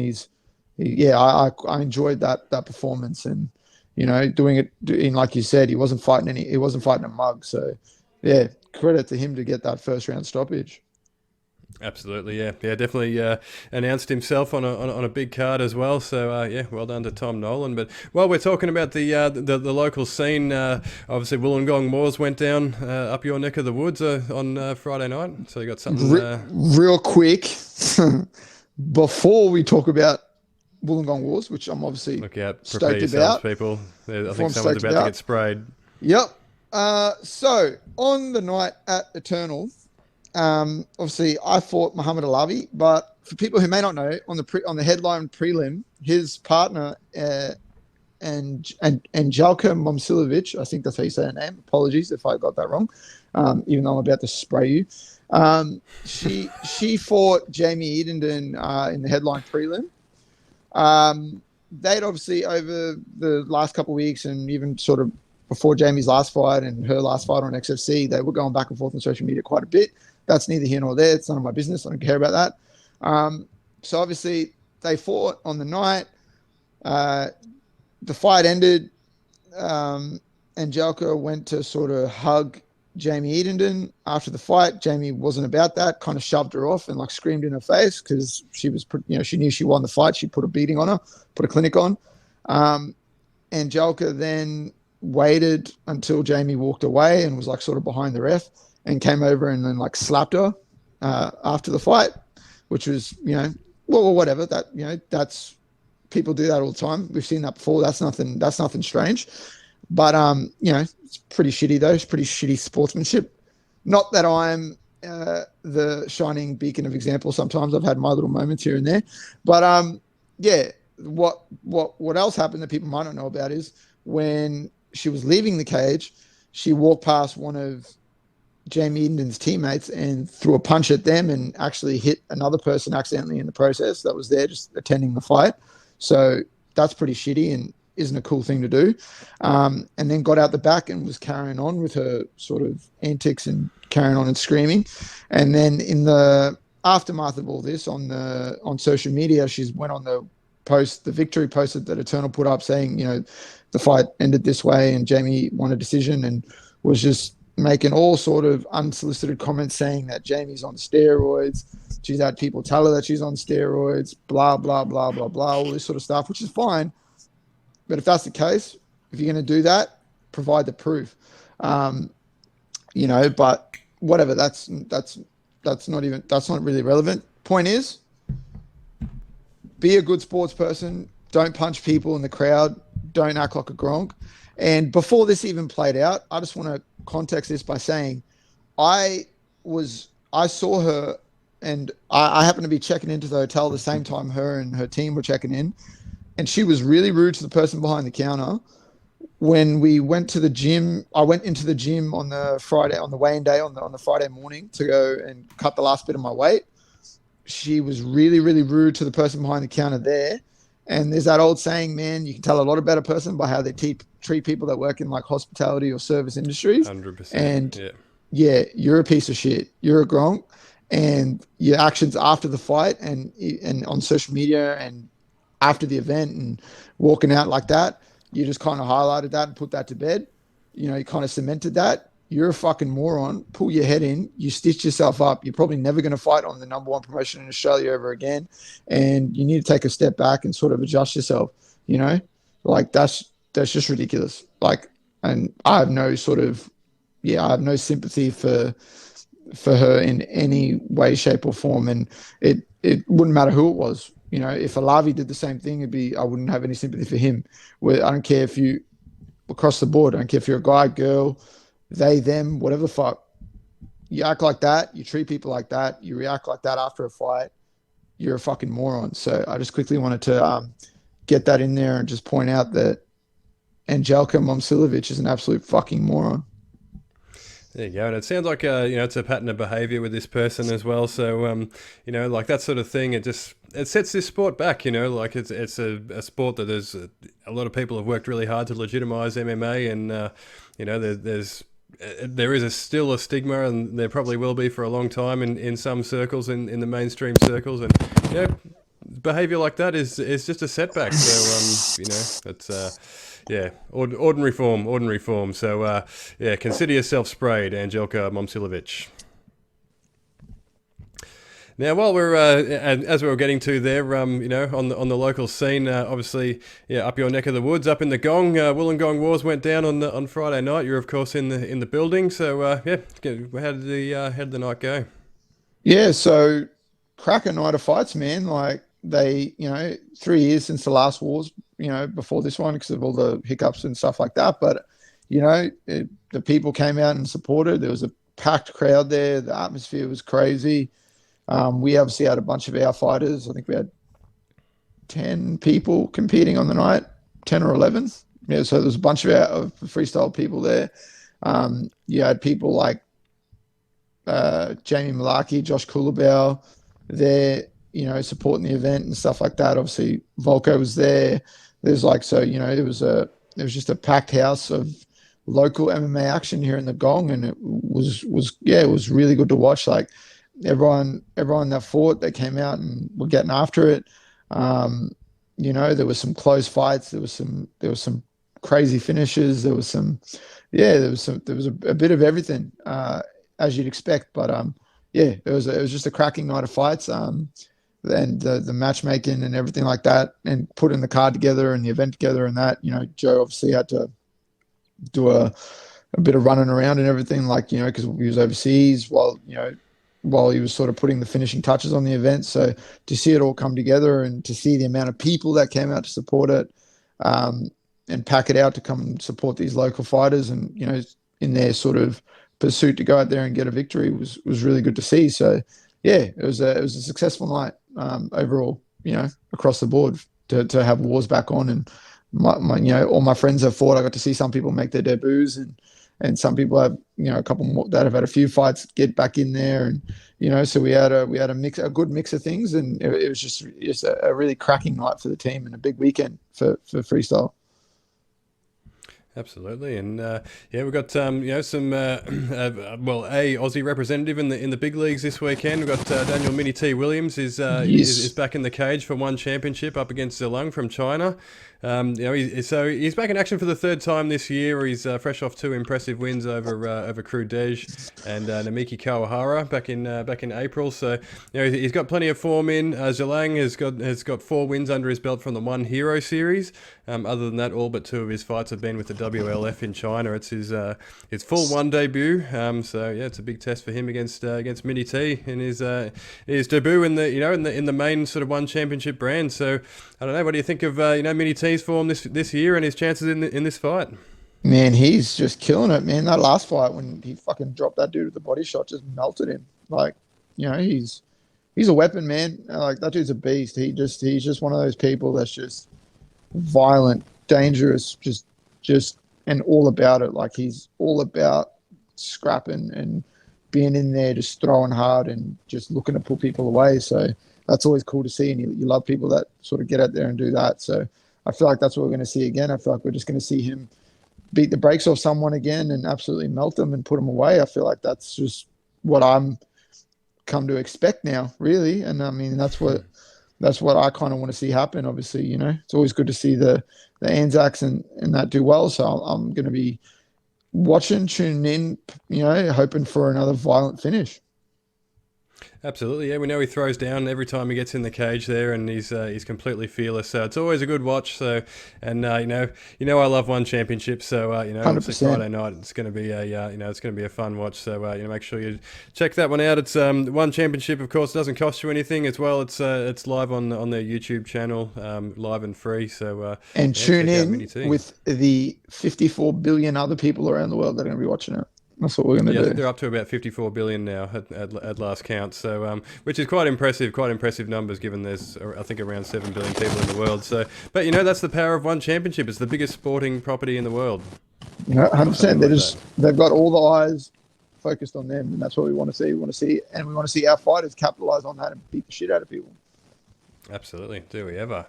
Yeah, I enjoyed that performance, and doing like you said, he wasn't fighting a mug. So yeah, credit to him to get that first round stoppage. Absolutely, yeah, definitely announced himself on a big card as well. So yeah, well done to Tom Nolan. But while we're talking about the local scene, obviously Wollongong Wars went down up your neck of the woods on Friday night. So you got something real quick before we talk about Wollongong Wars, which I'm obviously look out, stoked about. People. I think someone's about to get sprayed. Yep. So on the night at Eternal. Obviously, I fought Mohammad Alavi, but for people who may not know, on the headline prelim, his partner and Angelka Momcilovic, I think that's how you say her name. Apologies if I got that wrong, even though I'm about to spray you. She fought Jamie Edenden in the headline prelim. They'd obviously over the last couple of weeks and even sort of before Jamie's last fight and her last fight on XFC, they were going back and forth on social media quite a bit. That's neither here nor there. It's none of my business. I don't care about that. So obviously they fought on the night. The fight ended. Angelka went to sort of hug Jamie Edenden after the fight. Jamie wasn't about that, kind of shoved her off and like screamed in her face because she was, she knew she won the fight. She put a beating on her, put a clinic on. Angelka then waited until Jamie walked away and was like sort of behind the ref and came over and then like slapped her after the fight, which was, well, whatever. That, that's, people do that all the time. We've seen that before. That's nothing strange. But, it's pretty shitty though. It's pretty shitty sportsmanship. Not that I'm the shining beacon of example. Sometimes I've had my little moments here and there. But, yeah, what else happened that people might not know about is when she was leaving the cage, she walked past one of Jamie Edenden's teammates and threw a punch at them and actually hit another person accidentally in the process that was there just attending the fight. So that's pretty shitty and isn't a cool thing to do. And then got out the back and was carrying on with her sort of antics and carrying on and screaming. And then in the aftermath of all this on social media, she's went on the victory post that Eternal put up saying, the fight ended this way and Jamie won a decision, and was just making all sort of unsolicited comments saying that Jamie's on steroids. She's had people tell her that she's on steroids, blah, blah, blah, blah, blah, all this sort of stuff, which is fine. But if that's the case, if you're going to do that, provide the proof. But whatever, that's not really relevant. Point is, be a good sports person. Don't punch people in the crowd. Don't act like a gronk. And before this even played out, I just want to context this by saying I saw her and I happened to be checking into the hotel the same time her and her team were checking in, and she was really rude to the person behind the counter. When we went to the gym, I went into the gym on the weigh-in day on the Friday morning to go and cut the last bit of my weight. She was really, really rude to the person behind the counter there. And there's that old saying, man, you can tell a lot about a person by how they treat people that work in like hospitality or service industries. 100%. And yeah, you're a piece of shit. You're a gronk. And your actions after the fight and on social media and after the event and walking out like that, you just kind of highlighted that and put that to bed. You kind of cemented that. You're a fucking moron. Pull your head in. You stitched yourself up. You're probably never going to fight on the number one promotion in Australia ever again. And you need to take a step back and sort of adjust yourself. Like that's just ridiculous. Like, and I have no sympathy for her in any way, shape or form. And it wouldn't matter who it was. If Alavi did the same thing, I wouldn't have any sympathy for him. I don't care if you across the board. I don't care if you're a guy, girl, they, them, whatever the fuck. You act like that. You treat people like that. You react like that after a fight. You're a fucking moron. So I just quickly wanted to get that in there and just point out that Angelka Momcilovic is an absolute fucking moron. There you go. And it sounds like, it's a pattern of behaviour with this person as well. So, like that sort of thing, it sets this sport back, like it's a sport that there's a lot of people have worked really hard to legitimise MMA and, there's there is still a stigma, and there probably will be for a long time in some circles, in the mainstream circles, and behaviour like that is just a setback. So it's ordinary form. So consider yourself sprayed, Angelka Momcilovic. Now, while we're as we were getting to there, on the local scene, obviously, up your neck of the woods, up in the Gong, Wollongong Wars went down on Friday night. You're of course in the building. So how did the night go? Yeah, so cracker night of fights, man. Like they, 3 years since the last wars, before this one because of all the hiccups and stuff like that. But the people came out and supported. There was a packed crowd there. The atmosphere was crazy. We obviously had a bunch of our fighters. I think we had 10 people competing on the night, 10 or 11. Yeah, so there's a bunch of freestyle people there. You had people like Jamie Malaki, Josh Kulabau there, supporting the event and stuff like that. Obviously, Volko was there. There's there was just a packed house of local MMA action here in the Gong, and it was really good to watch. Like, everyone that fought, they came out and were getting after it. There was some close fights. There was some crazy finishes. There was a bit of everything, as you'd expect. But it was just a cracking night of fights. And the matchmaking and everything like that, and putting the card together and the event together, and that, Joe obviously had to do a bit of running around and everything, because he was overseas while he was sort of putting the finishing touches on the event. So to see it all come together and to see the amount of people that came out to support it, and pack it out to come and support these local fighters, and in their sort of pursuit to go out there and get a victory was really good to see. So it was a successful night overall, across the board to have wars back on. And my all my friends have fought. I got to see some people make their debuts, and some people have, a couple more that have had a few fights get back in there, and so we had a good mix of things, and it was just a really cracking night for the team and a big weekend for freestyle. Absolutely, and we've got some Aussie representative in the big leagues this weekend. We've got Danial Mini T Williams is back in the cage for one championship up against Zilong from China. He's back in action for the third time this year. He's fresh off two impressive wins over Crew Dej and Namiki Kawahara back in April. So he's got plenty of form in. Zilong has got 4 wins under his belt from the One Hero series. Other than that, all but 2 of his fights have been with the WLF in China. It's his full one debut. It's a big test for him against Mini T in his debut in the main sort of one championship brand. So I don't know. What do you think of Mini T's form this year and his chances in this fight? Man, he's just killing it, man. That last fight when he fucking dropped that dude with the body shot just melted him. Like, he's a weapon, man. Like, that dude's a beast. He's just one of those people that's just violent, dangerous, just and all about it. Like, he's all about scrapping and being in there, just throwing hard and just looking to pull people away. So that's always cool to see, and you love people that sort of get out there and do that. So I feel like that's what we're going to see again. I feel like we're just going to see him beat the brakes off someone again and absolutely melt them and put them away. I feel like that's just what I'm come to expect now, really. And I mean, that's what I kind of want to see happen. Obviously, it's always good to see the Anzacs and that do well. So I'm going to be watching, tuning in, hoping for another violent finish. Absolutely, yeah. We know he throws down every time he gets in the cage there, and he's completely fearless. So it's always a good watch. So, and I love one championship. So obviously Friday night it's going to be a fun watch. So make sure you check that one out. It's one championship, of course, doesn't cost you anything as well. It's live on their YouTube channel, live and free. So and tune in with the 54 billion other people around the world that are going to be watching it. That's what we're going to do. I think they're up to about 54 billion now at last count. So, which is quite impressive numbers given there's, I think, around 7 billion people in the world. So, but that's the power of one championship. It's the biggest sporting property in the world. 100%. They've got all the eyes focused on them, and that's what we want to see. We want to see our fighters capitalize on that and beat the shit out of people. Absolutely. Do we ever?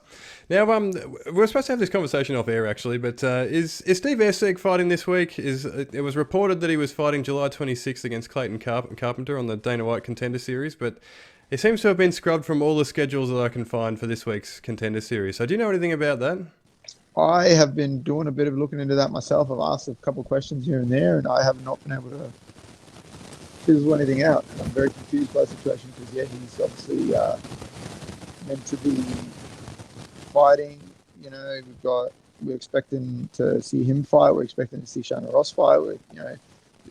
Now, we're supposed to have this conversation off air, actually, but is Steve Ostovich fighting this week? It was reported that he was fighting July 26th against Clayton Carpenter on the Dana White Contender Series, but he seems to have been scrubbed from all the schedules that I can find for this week's Contender Series. So do you know anything about that? I have been doing a bit of looking into that myself. I've asked a couple of questions here and there, and I have not been able to fizzle anything out. And I'm very confused by the situation because, yeah, he's obviously meant to be fighting. You know, we're expecting to see him fight. We're expecting to see Shana Ross fight.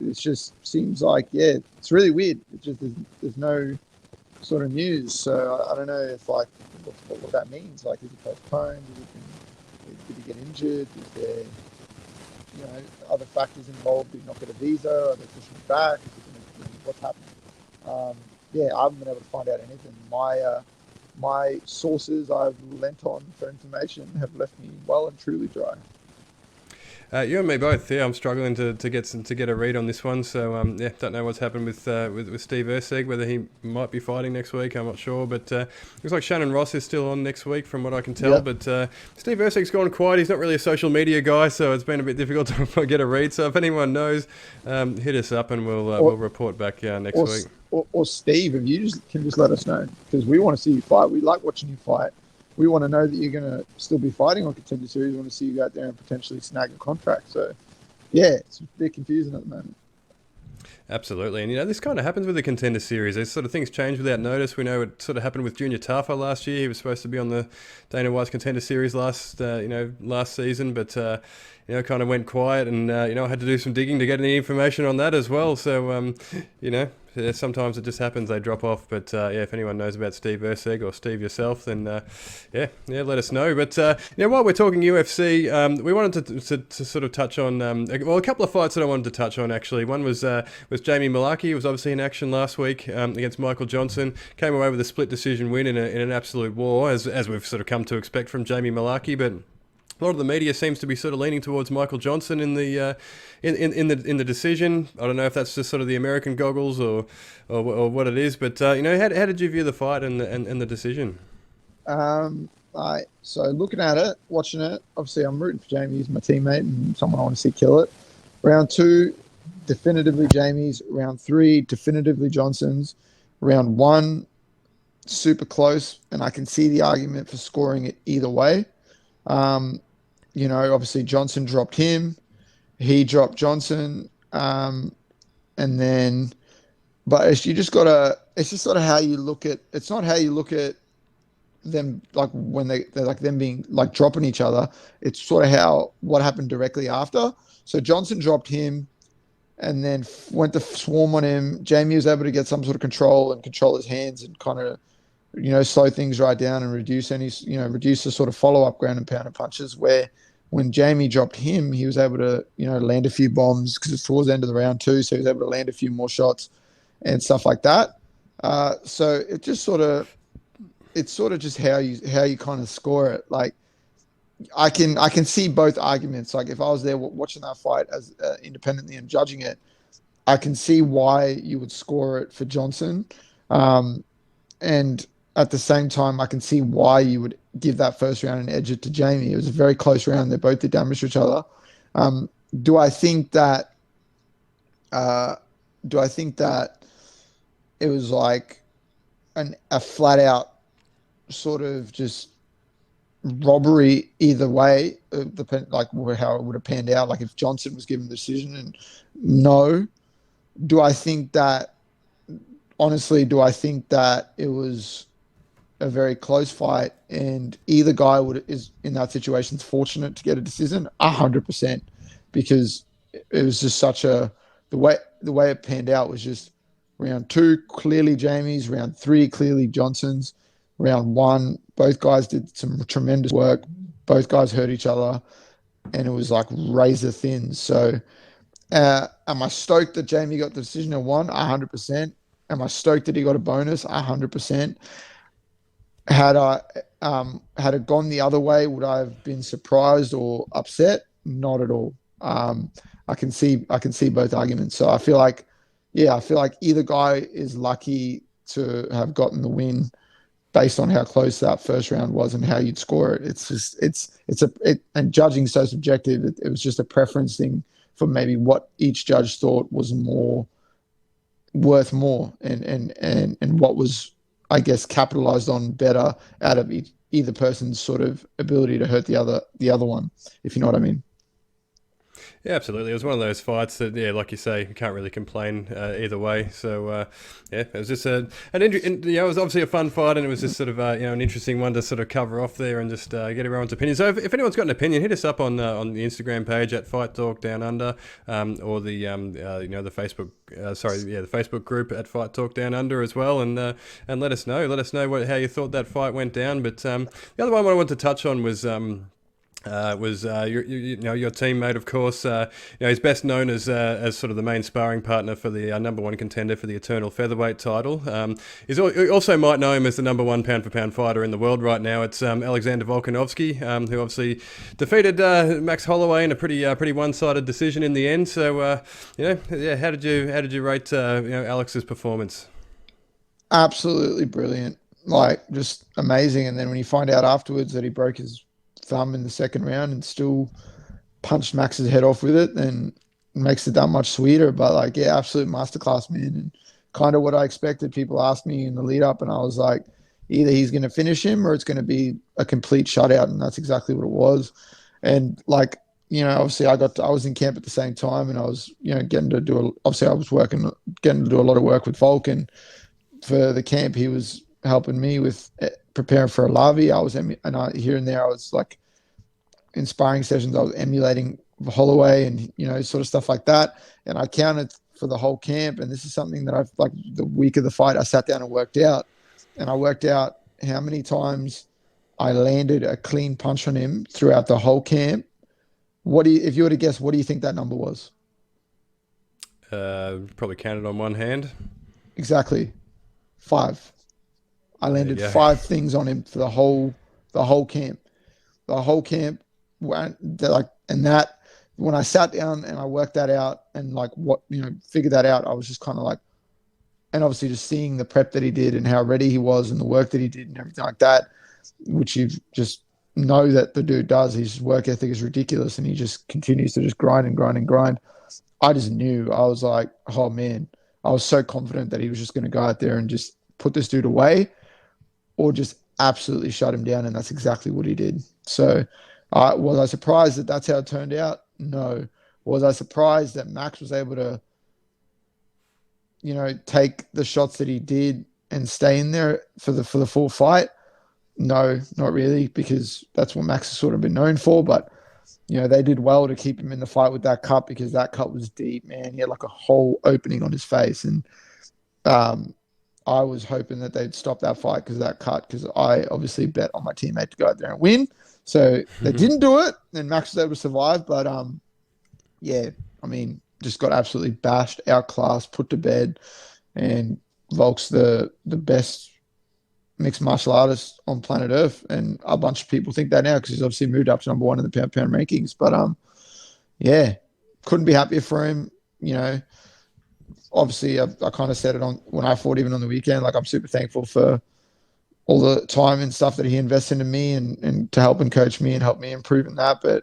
It just seems like, yeah, it's really weird. It's just there's no sort of news. So I don't know if like what that means. Like, is he postponed? Did he get injured? Is there, other factors involved? Did he not get a visa? Are they pushing it back? What's happening? Yeah, I haven't been able to find out anything. My sources I've lent on for information have left me well and truly dry. You and me both. Yeah, I'm struggling to get a read on this one. So yeah, don't know what's happened with Steve Ostovich. Whether he might be fighting next week, I'm not sure. But looks like Shannon Ross is still on next week, from what I can tell. Yep. But Steve Ostovich's gone quiet. He's not really a social media guy, so it's been a bit difficult to get a read. So if anyone knows, hit us up and we'll report back next week. Or Steve, if you can just let us know, because we want to see you fight. We like watching you fight. We want to know that you're going to still be fighting on Contender Series. We want to see you go out there and potentially snag a contract. So, yeah, it's a bit confusing at the moment. Absolutely. And, this kind of happens with the Contender Series. These sort of things change without notice. We know it sort of happened with Junior Tafa last year. He was supposed to be on the Dana White's Contender Series last season, but, kind of went quiet and, I had to do some digging to get any information on that as well. So, sometimes it just happens, they drop off. But, if anyone knows about Steve Ostovich or Steve yourself, then, let us know. But, while we're talking UFC, we wanted to sort of touch on, a couple of fights that I wanted to touch on, actually. One was Jamie Mullarkey. He was obviously in action last week against Michael Johnson. Came away with a split decision win in an absolute war, as we've sort of come to expect from Jamie Mullarkey. But a lot of the media seems to be sort of leaning towards Michael Johnson in the decision. I don't know if that's just sort of the American goggles or what it is, but how did you view the fight and the decision? So looking at it, watching it, obviously I'm rooting for Jamie. He's my teammate and someone I want to see kill it. Round 2, definitively Jamie's. Round 3, definitively Johnson's. Round 1, super close, and I can see the argument for scoring it either way. Obviously Johnson dropped him, he dropped Johnson, but it's just sort of how you look at. It's not how you look at them, like when they're like them being like dropping each other. It's sort of what happened directly after. So Johnson dropped him, and then went to swarm on him. Jamie was able to get some sort of control his hands and kind of, slow things right down and reduce the sort of follow-up ground and pound and punches, where when Jamie dropped him, he was able to, land a few bombs because it's towards the end of the round 2. So he was able to land a few more shots and stuff like that. So it's sort of just how you kind of score it. Like I can see both arguments. Like if I was there watching that fight as independently and judging it, I can see why you would score it for Johnson. And at the same time, I can see why you would give that first round and edge it to Jamie. It was a very close round. They both did damage to each other. Do I think that it was like a flat out sort of just robbery either way, like how it would have panned out? Like if Johnson was given the decision, and no. Do I think that it was a very close fight and either guy is in that situation fortunate to get a decision? 100%, because it was just the way it panned out was just round 2 clearly Jamie's, round 3 clearly Johnson's, round 1 both guys did some tremendous work, both guys hurt each other, and it was like razor thin. So am I stoked that Jamie got the decision and won? 100%. Am I stoked that he got a bonus? 100%. Had it gone the other way, would I have been surprised or upset? Not at all. I can see both arguments. So I feel like either guy is lucky to have gotten the win. based on how close that first round was and how you'd score it. It's just and judging so subjective. It was just a preference thing for maybe what each judge thought was more worth more, and what was, I guess, capitalized on better out of either person's sort of ability to hurt the other one, if you know what I mean. Yeah, absolutely. It was one of those fights that, yeah, like you say, you can't really complain either way. So, yeah, it was just it was obviously a fun fight, and it was just sort of, an interesting one to sort of cover off there and just get everyone's opinion. So, if anyone's got an opinion, hit us up on the Instagram page at Fight Talk Down Under, or the the Facebook, the Facebook group at Fight Talk Down Under as well, and let us know. Let us know how you thought that fight went down. But the other one I wanted to touch on was your teammate, of course. He's best known as sort of the main sparring partner for the number one contender for the Eternal featherweight title. You also might know him as the number one pound for pound fighter in the world right now. It's Alexander Volkanovski, who obviously defeated Max Holloway in a pretty one-sided decision in the end. So how did you rate Alex's performance? Absolutely brilliant, like just amazing. And then when you find out afterwards that he broke his thumb in the second round and still punched Max's head off with it, then it makes it that much sweeter. But like, yeah, absolute masterclass, man, and kind of what I expected. People asked me in the lead up, and I was like, either he's going to finish him or it's going to be a complete shutout, and that's exactly what it was. And like, obviously I was in camp at the same time, and I was getting to do a lot of work with Volk, and for the camp he was helping me with preparing for Alavi. Here and there I was like in sparring sessions, I was emulating Holloway and sort of stuff like that. And I counted for the whole camp, and this is something that I've, like, the week of the fight I sat down and worked out, and I worked out how many times I landed a clean punch on him throughout the whole camp. If you were to guess, what do you think that number was? Probably counted on one hand. Exactly. 5. I landed 5 things on him for the whole camp. The whole camp, and that, when I sat down and I worked that out and figured that out, I was just kind of like, and obviously just seeing the prep that he did and how ready he was and the work that he did and everything like that, which you just know that the dude does. His work ethic is ridiculous, and he just continues to just grind and grind and grind. I just knew. I was like, oh man, I was so confident that he was just going to go out there and just put this dude away, or just absolutely shut him down, and that's exactly what he did. So was I surprised that that's how it turned out? No. Was I surprised that Max was able to, take the shots that he did and stay in there for the full fight? No, not really, because that's what Max has sort of been known for. But, they did well to keep him in the fight with that cut, because that cut was deep, man. He had like a whole opening on his face, and I was hoping that they'd stop that fight because of that cut, because I obviously bet on my teammate to go out there and win. So they didn't do it, and Max was able to survive. But, just got absolutely bashed, outclassed, put to bed. And Volk's the best mixed martial artist on planet Earth. And a bunch of people think that now, because he's obviously moved up to number 1 in the pound rankings. But, couldn't be happier for him, Obviously, I kind of said it when I fought, even on the weekend. Like, I'm super thankful for all the time and stuff that he invests into me and to help and coach me and help me improve in that. But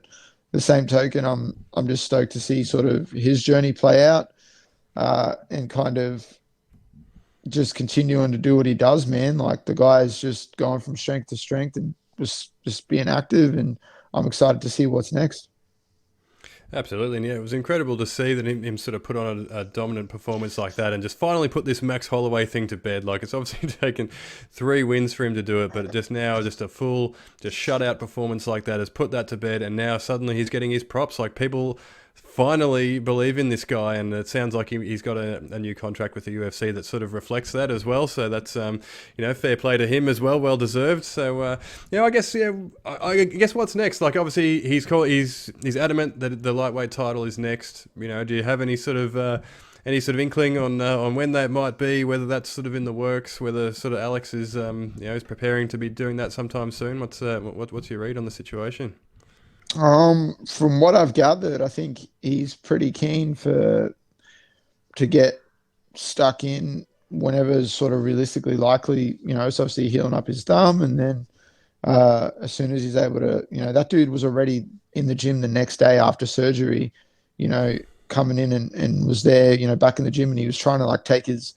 the same token, I'm just stoked to see sort of his journey play out, and kind of just continuing to do what he does, man. Like, the guy is just going from strength to strength and just being active, and I'm excited to see what's next. Absolutely, and yeah, it was incredible to see that him sort of put on a dominant performance like that, and just finally put this Max Holloway thing to bed. Like, it's obviously taken 3 wins for him to do it, but just a full shutout performance like that has put that to bed, and now suddenly he's getting his props. Like, people finally believe in this guy, and it sounds like he's got a new contract with the UFC that sort of reflects that as well. So that's fair play to him as well deserved. So I guess what's next? Like, obviously he's adamant that the lightweight title is next. Do you have any sort of inkling on when that might be? Whether that's sort of in the works? Whether sort of Alex is is preparing to be doing that sometime soon? What's your read on the situation? From what I've gathered, I think he's pretty keen to get stuck in whenever is sort of realistically likely. It's obviously healing up his thumb, and then as soon as he's able to, that dude was already in the gym the next day after surgery, coming in and was there, back in the gym, and he was trying to like take his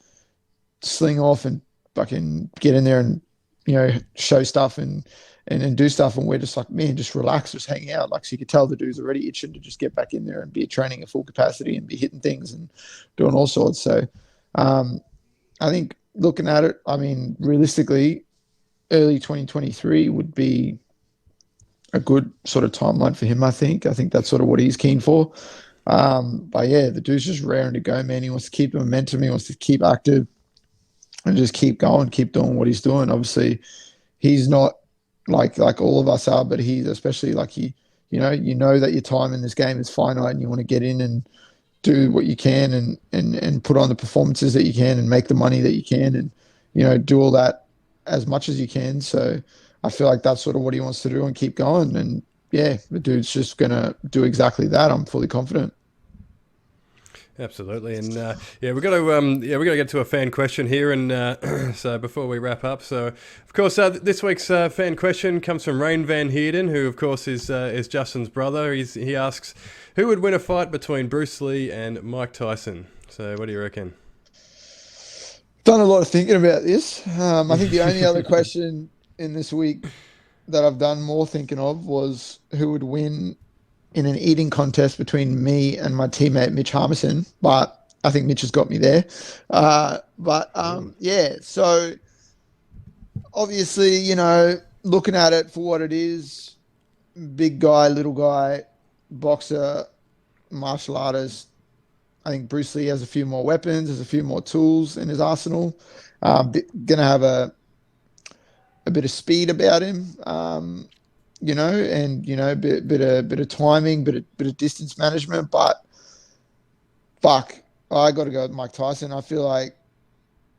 sling off and fucking get in there and show stuff and do stuff, and we're just like, man, just relax, just hang out. Like, so you could tell the dude's already itching to just get back in there and be training at full capacity and be hitting things and doing all sorts. So I think looking at it, I mean, realistically, early 2023 would be a good sort of timeline for him. I think that's sort of what he's keen for. But yeah, the dude's just raring to go, man. He wants to keep the momentum. He wants to keep active and just keep going, keep doing what he's doing. Obviously, he's not like all of us are, but he's especially like you know that your time in this game is finite, and you want to get in and do what you can and put on the performances that you can and make the money that you can and do all that as much as you can. So I feel like that's sort of what he wants to do and keep going. And yeah, the dude's just gonna do exactly that. I'm fully confident. Absolutely, and we're going to get to a fan question here, and so before we wrap up, so of course this week's fan question comes from Rain Van Heerden, who of course is Justin's brother. He asks, who would win a fight between Bruce Lee and Mike Tyson? So what do you reckon? Done a lot of thinking about this. I think the only other question in this week that I've done more thinking of was who would win in an eating contest between me and my teammate Mitch Harmison, but I think Mitch has got me there. Yeah, so obviously, looking at it for what it is, big guy, little guy, boxer, martial artist, I think Bruce Lee has a few more weapons, has a few more tools in his arsenal. Gonna have a bit of speed about him. Bit of timing, bit of distance management, but fuck, I got to go with Mike Tyson. I feel like,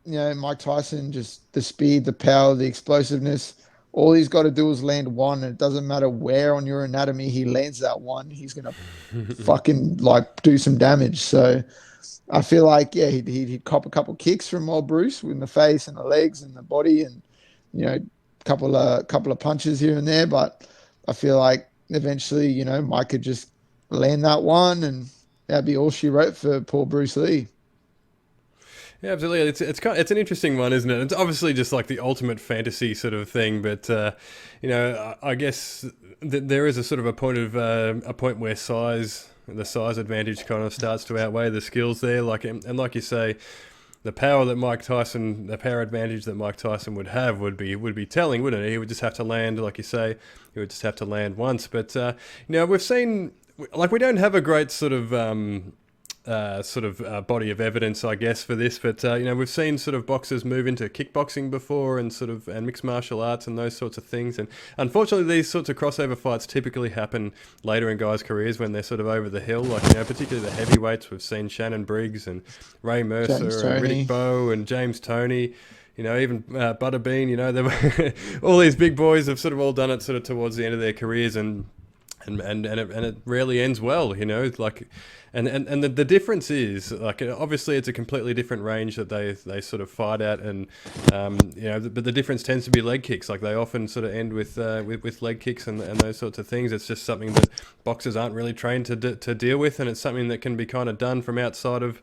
Mike Tyson, just the speed, the power, the explosiveness, all he's got to do is land one, and it doesn't matter where on your anatomy he lands that one, he's going to fucking like do some damage. So I feel like, yeah, he'd cop a couple kicks from old Bruce in the face and the legs and the body, and, couple of punches here and there, but I feel like eventually, Mike could just land that one, and that'd be all she wrote for poor Bruce Lee. Yeah, absolutely. It's an interesting one, isn't it? It's obviously just like the ultimate fantasy sort of thing, but I guess there is a sort of a point where the size advantage kind of starts to outweigh the skills there. Like you say, the power advantage that Mike Tyson would have would be telling, wouldn't it? He would just have to land, like you say, he would just have to land once. But we've seen, like, we don't have a great sort of body of evidence, I guess, for this. But we've seen sort of boxers move into kickboxing before, and mixed martial arts and those sorts of things. And unfortunately, these sorts of crossover fights typically happen later in guys' careers when they're sort of over the hill. Like, particularly the heavyweights, we've seen Shannon Briggs and Ray Mercer and Riddick Bowe and James Toney. Even Butterbean. They were all these big boys have sort of all done it sort of towards the end of their careers, and it rarely ends well. Like. And the difference is, like, obviously it's a completely different range that they sort of fight at, and but the difference tends to be leg kicks. Like, they often sort of end with leg kicks and those sorts of things. It's just something that boxers aren't really trained to deal with, and it's something that can be kind of done from outside of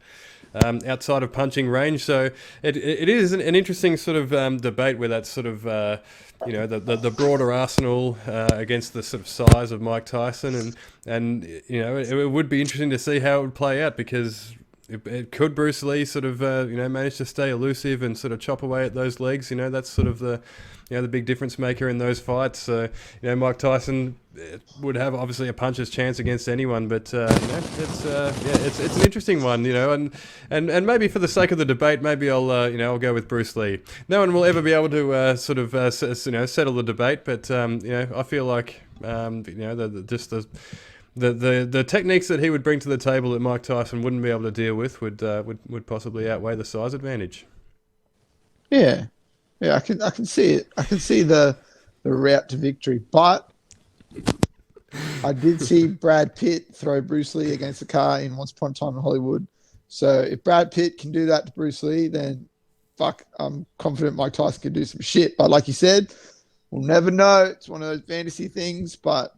punching range. So it is an interesting sort of debate where that's sort of the broader arsenal against the sort of size of Mike Tyson, and it would be interesting to see how it would play out, because could Bruce Lee sort of manage to stay elusive and sort of chop away at those legs? That's sort of the big difference maker in those fights. So Mike Tyson would have obviously a puncher's chance against anyone, but it's an interesting one, and maybe for the sake of the debate, maybe I'll go with Bruce Lee. No one will ever be able to settle the debate, but I feel like the techniques that he would bring to the table that Mike Tyson wouldn't be able to deal with would possibly outweigh the size advantage. Yeah, I can see it. I can see the route to victory, but I did see Brad Pitt throw Bruce Lee against a car in Once Upon a Time in Hollywood. So if Brad Pitt can do that to Bruce Lee, then I'm confident Mike Tyson could do some shit. But like you said, we'll never know. It's one of those fantasy things. But,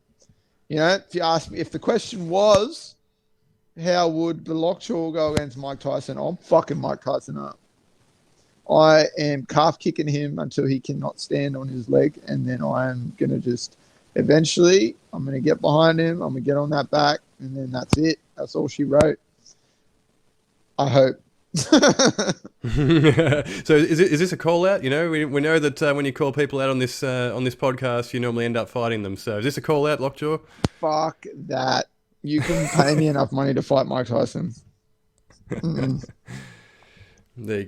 you know, if you ask me, if the question was, how would the Lockjaw go against Mike Tyson? I'm fucking Mike Tyson up. I am calf kicking him until he cannot stand on his leg. And then I am going to just, eventually, I'm going to get behind him. I'm going to get on that back. And then that's it. That's all she wrote. I hope. So is this a call out? You know, we know that when you call people out on this podcast, you normally end up fighting them. So is this a call out, Lockjaw? Fuck that. You can pay me enough money to fight Mike Tyson. There you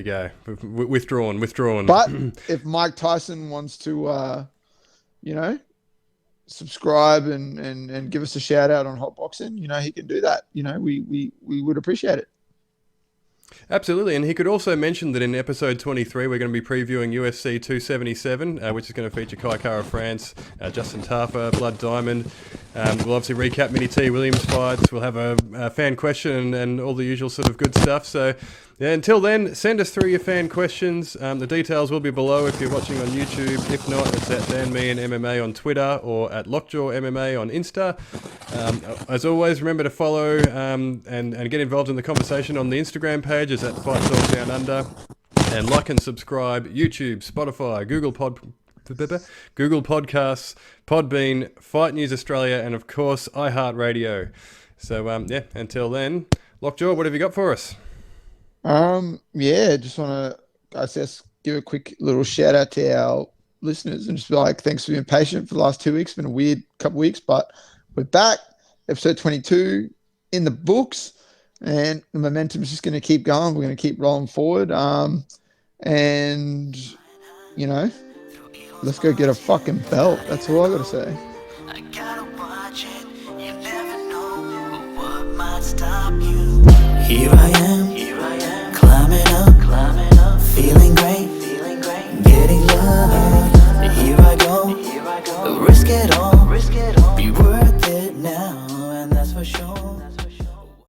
go. Withdrawn. But if Mike Tyson wants to, you know, subscribe and give us a shout out on Hotboxing, you know, he can do that. You know, we would appreciate it. Absolutely, and he could also mention that in episode 23 we're going to be previewing UFC 277, which is going to feature Kai Kara France, Justin Tafa, Blood Diamond. We'll obviously recap Mini T Williams fights. We'll have a fan question and all the usual sort of good stuff. So yeah, until then, send us through your fan questions. The details will be below if you're watching on YouTube. If not, it's at Dan Meehan MMA on Twitter or at Lockjaw MMA on Insta. As always, remember to follow and get involved in the conversation on the Instagram page. Is at Fight Talk Down Under, and like and subscribe YouTube, Spotify, Google Podcasts, Podbean, Fight News Australia, and of course iHeartRadio. So yeah, until then, Lockjaw, what have you got for us? Yeah, just want to, I guess, give a quick little shout out to our listeners and just be like, thanks for being patient for the last 2 weeks. It's been a weird couple of weeks, but we're back. Episode 22 in the books. And the momentum is just going to keep going. We're going to keep rolling forward. And, you know, let's go get a fucking belt. That's all I got to say. I gotta watch it. You never know what might stop you. Here I am.